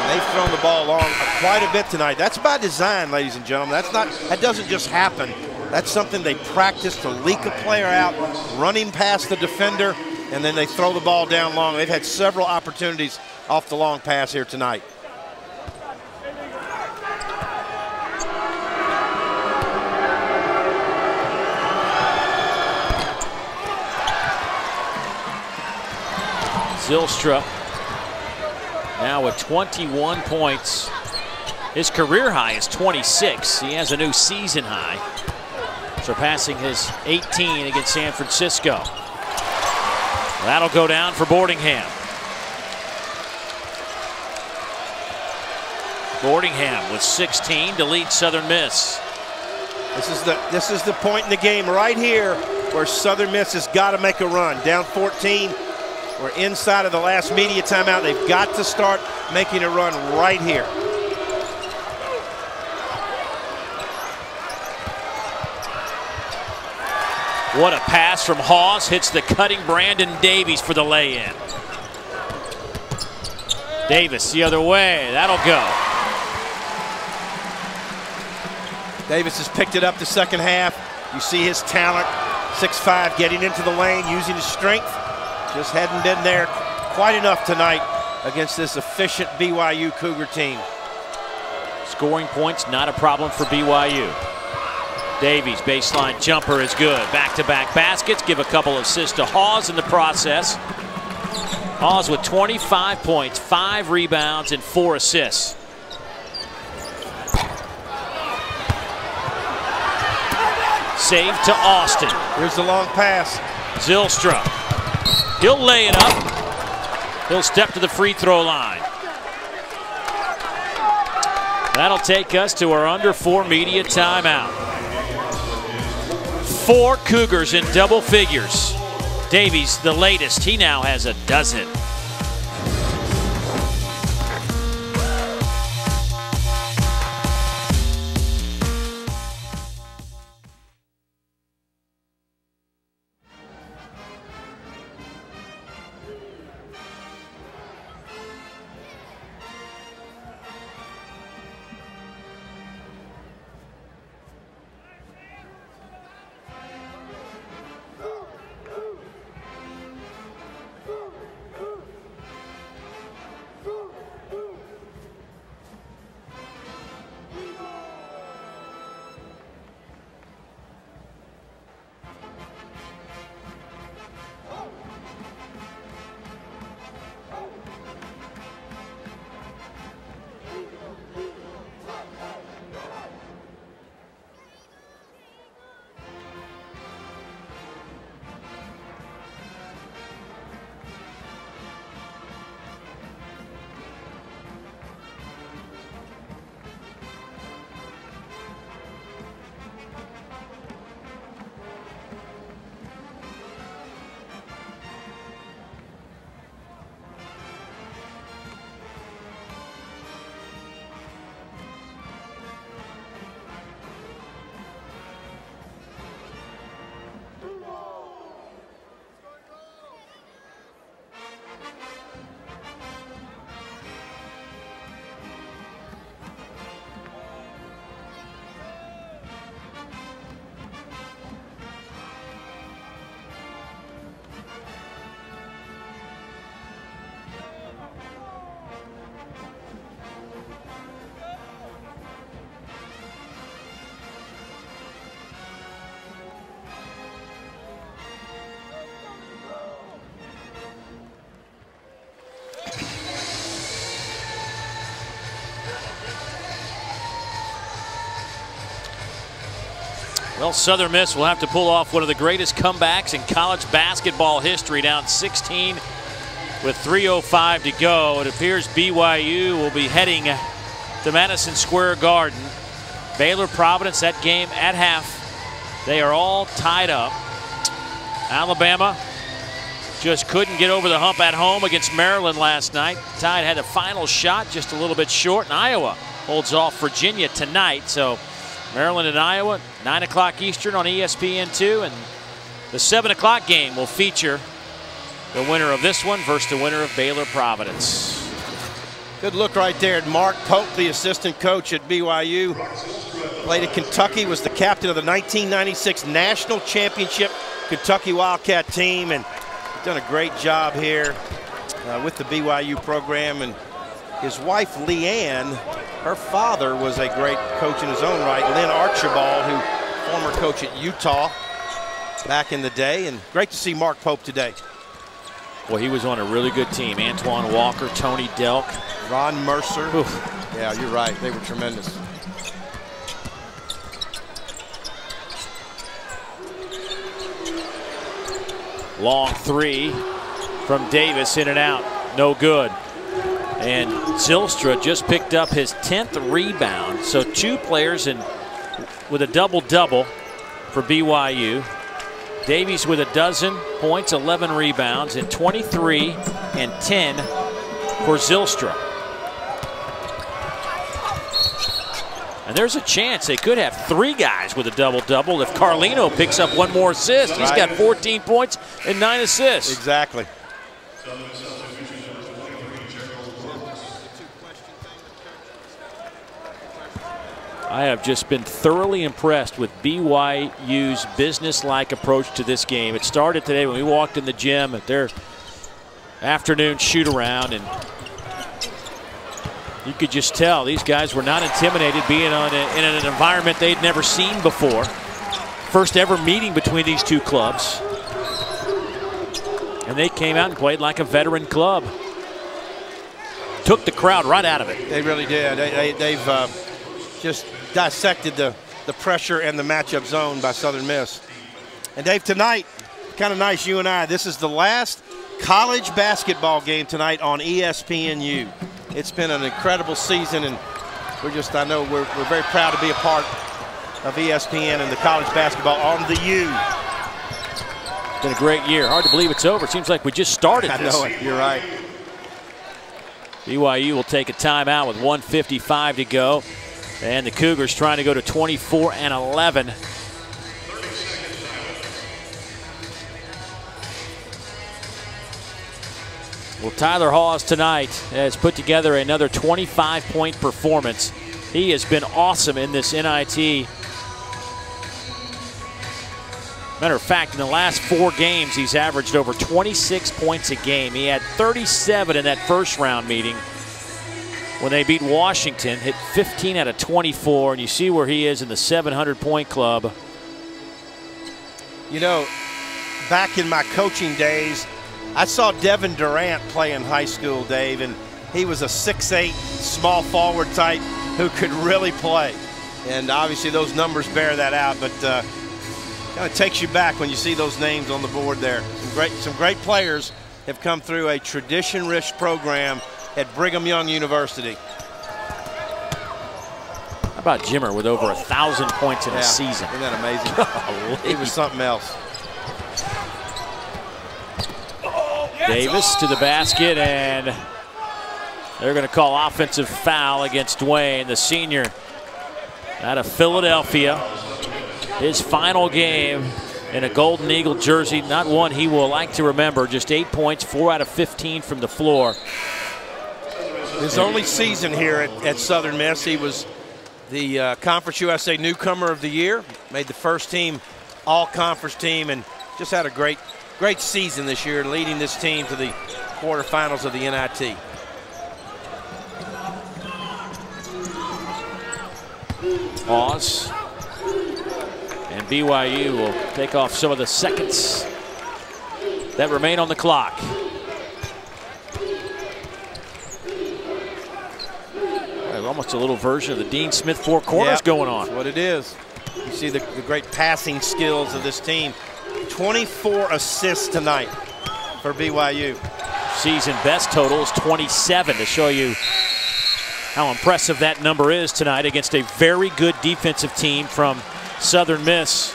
And they've thrown the ball long quite a bit tonight. That's by design, ladies and gentlemen. That doesn't just happen. That's something they practice, to leak a player out, running past the defender, and then they throw the ball down long. They've had several opportunities off the long pass here tonight. Zylstra now with 21 points. His career high is 26. He has a new season high, surpassing his 18 against San Francisco. That'll go down for Boardingham. Boardingham with 16 to lead Southern Miss. This is the point in the game right here where Southern Miss has got to make a run. Down 14. We're inside of the last media timeout. They've got to start making a run right here. What a pass from Hawes. Hits the cutting Brandon Davies for the lay-in. Davis the other way. That'll go. Davis has picked it up the second half. You see his talent. 6'5", getting into the lane, using his strength. Just hadn't been there quite enough tonight against this efficient BYU Cougar team. Scoring points, not a problem for BYU. Davies, baseline jumper is good. Back-to-back baskets, give a couple of assists to Hawes in the process. Hawes with 25 points, 5 rebounds, and 4 assists. Save to Austin. Here's the long pass. Zylstra. He'll lay it up. He'll step to the free throw line. That'll take us to our under 4 media timeout. 4 Cougars in double figures. Davies, the latest. He now has a dozen. Well, Southern Miss will have to pull off one of the greatest comebacks in college basketball history, down 16 with 3:05 to go. It appears BYU will be heading to Madison Square Garden. Baylor, Providence, that game at half. They are all tied up. Alabama just couldn't get over the hump at home against Maryland last night. Tide had a final shot just a little bit short, and Iowa holds off Virginia tonight. So Maryland and Iowa, 9 o'clock Eastern on ESPN2, and the 7 o'clock game will feature the winner of this one versus the winner of Baylor Providence. Good look right there at Mark Pope, the assistant coach at BYU. Played at Kentucky, was the captain of the 1996 National Championship Kentucky Wildcat team, and done a great job here with the BYU program. And his wife, Leanne, her father was a great coach in his own right, Lynn Archibald, who former coach at Utah back in the day. And great to see Mark Pope today. Well, he was on a really good team. Antoine Walker, Tony Delk. Ron Mercer. Oof. Yeah, you're right. They were tremendous. Long three from Davis, in and out. No good. And Zylstra just picked up his 10th rebound. So 2 players with a double-double for BYU. Davies with a dozen points, 11 rebounds, and 23 and 10 for Zylstra. And there's a chance they could have 3 guys with a double-double if Carlino picks up 1 more assist. He's got 14 points and 9 assists. Exactly. I have just been thoroughly impressed with BYU's business-like approach to this game. It started today when we walked in the gym at their afternoon shoot-around, and you could just tell these guys were not intimidated being in an environment they'd never seen before. First ever meeting between these two clubs. And they came out and played like a veteran club. Took the crowd right out of it. They really did. They've just dissected the pressure and the matchup zone by Southern Miss. And Dave, tonight, kind of nice, you and I, this is the last college basketball game tonight on ESPNU. It's been an incredible season, and I know we're very proud to be a part of ESPN and the college basketball on the U. It's been a great year. Hard to believe it's over. It seems like we just started this. I know it. You're right. BYU will take a timeout with 1:55 to go. And the Cougars trying to go to 24-11. Well, Tyler Hawes tonight has put together another 25-point performance. He has been awesome in this NIT. Matter of fact, in the last 4 games, he's averaged over 26 points a game. He had 37 in that first round meeting when they beat Washington, hit 15 out of 24, and you see where he is in the 700-point club. You know, back in my coaching days, I saw Devin Durant play in high school, Dave, and he was a 6'8", small forward type who could really play. And obviously those numbers bear that out, but kind of takes you back when you see those names on the board there. Some great players have come through a tradition-rich program at Brigham Young University. How about Jimmer with over 1,000 points in a season? Isn't that amazing? He was something else. Davis to the basket, and they're going to call offensive foul against Dwayne, the senior out of Philadelphia. His final game in a Golden Eagle jersey, not one he will like to remember. Just 8 points, 4 out of 15 from the floor. His only season here at Southern Miss, he was the Conference USA Newcomer of the Year, made the first team all-conference team, and just had a great season this year, leading this team to the quarterfinals of the NIT. Hawes and BYU will take off some of the seconds that remain on the clock. Almost a little version of the Dean Smith four corners going on. That's what it is. You see the great passing skills of this team. 24 assists tonight for BYU. Season best total is 27 to show you how impressive that number is tonight against a very good defensive team from Southern Miss.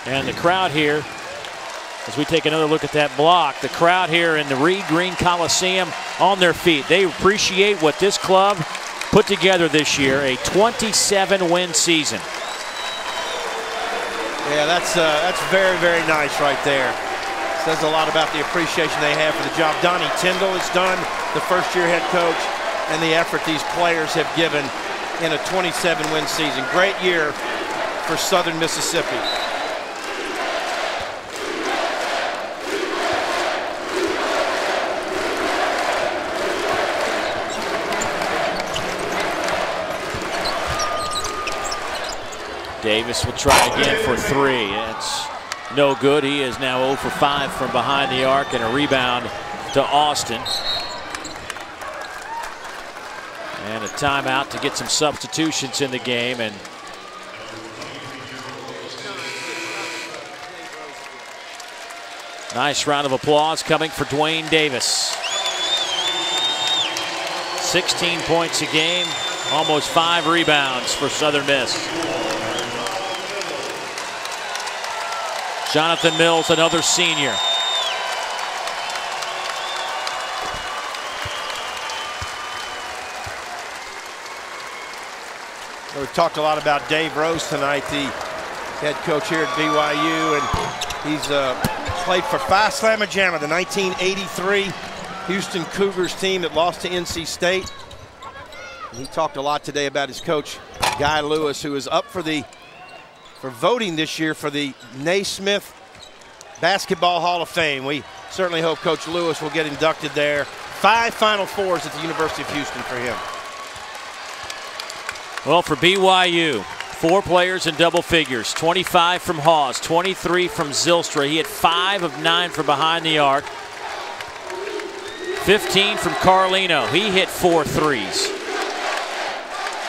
And the crowd here, as we take another look at that block, the crowd here in the Reed Green Coliseum on their feet. They appreciate what this club put together this year, a 27-win season. Yeah, that's very, very nice right there. Says a lot about the appreciation they have for the job Donnie Tyndall has done, the first-year head coach, and the effort these players have given in a 27-win season. Great year for Southern Mississippi. Davis will try again for 3. It's no good. He is now 0 for 5 from behind the arc, and a rebound to Austin. And a timeout to get some substitutions in the game. And nice round of applause coming for Dwayne Davis. 16 points a game, almost 5 rebounds for Southern Miss. Jonathan Mills, another senior. We've talked a lot about Dave Rose tonight, the head coach here at BYU, and he's played for Phi Slamma Jamma, the 1983 Houston Cougars team that lost to NC State. And he talked a lot today about his coach, Guy Lewis, who is up for voting this year for the Naismith Basketball Hall of Fame. We certainly hope Coach Lewis will get inducted there. 5 Final Fours at the University of Houston for him. Well, for BYU, 4 players in double figures. 25 from Hawes, 23 from Zylstra. He had 5 of 9 from behind the arc. 15 from Carlino. He hit 4 threes.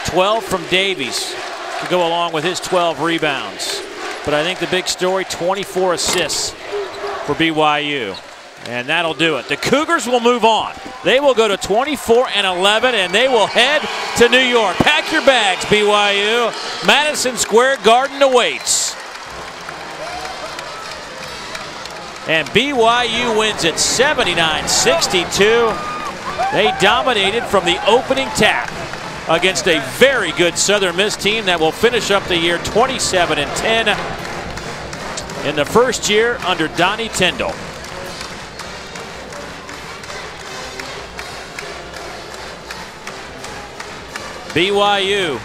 12 from Davies to go along with his 12 rebounds. But I think the big story, 24 assists for BYU. And that'll do it. The Cougars will move on. They will go to 24-11, and they will head to New York. Pack your bags, BYU. Madison Square Garden awaits. And BYU wins it 79-62. They dominated from the opening tap against a very good Southern Miss team that will finish up the year 27-10 in the first year under Donnie Tyndall. BYU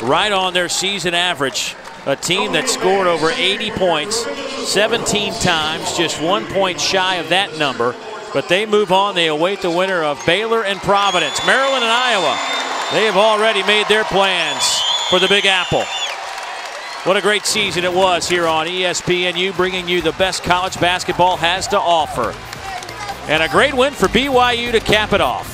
right on their season average, a team that scored over 80 points 17 times, just 1 point shy of that number. But they move on. They await the winner of Baylor and Providence. Maryland and Iowa, they have already made their plans for the Big Apple. What a great season it was here on ESPNU, bringing you the best college basketball has to offer. And a great win for BYU to cap it off.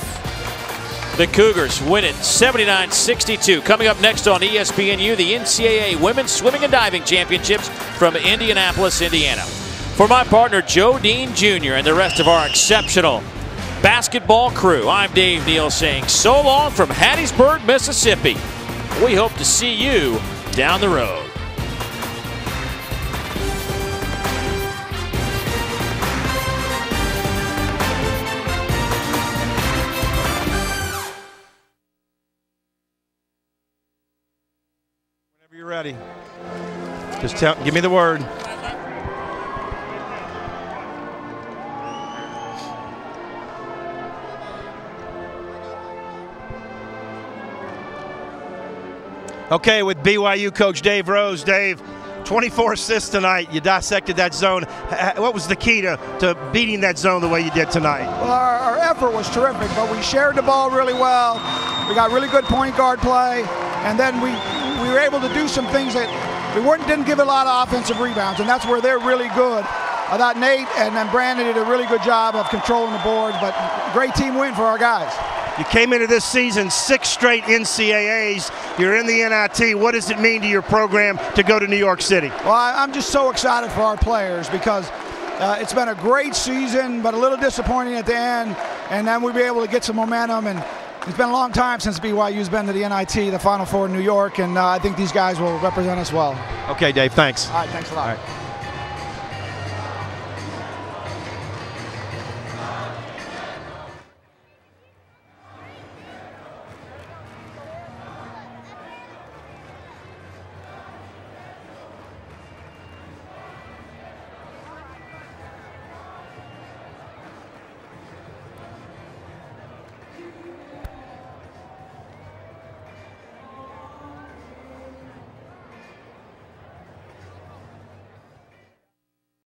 The Cougars win it 79-62. Coming up next on ESPNU, the NCAA Women's Swimming and Diving Championships from Indianapolis, Indiana. For my partner, Joe Dean Jr. and the rest of our exceptional basketball crew, I'm Dave Neal saying so long from Hattiesburg, Mississippi. We hope to see you down the road. Whenever you're ready, just give me the word. Okay, with BYU coach Dave Rose. Dave, 24 assists tonight. You dissected that zone. What was the key to beating that zone the way you did tonight? Well, our effort was terrific, but we shared the ball really well. We got really good point guard play, and then we were able to do some things that didn't give a lot of offensive rebounds, and that's where they're really good. I thought Nate and then Brandon did a really good job of controlling the boards, but great team win for our guys. You came into this season 6 straight NCAAs. You're in the NIT. What does it mean to your program to go to New York City? Well, I'm just so excited for our players because it's been a great season, but a little disappointing at the end. And then we'll be able to get some momentum. And it's been a long time since BYU's been to the NIT, the Final Four in New York. And I think these guys will represent us well. Okay, Dave, thanks. All right, thanks a lot. All right.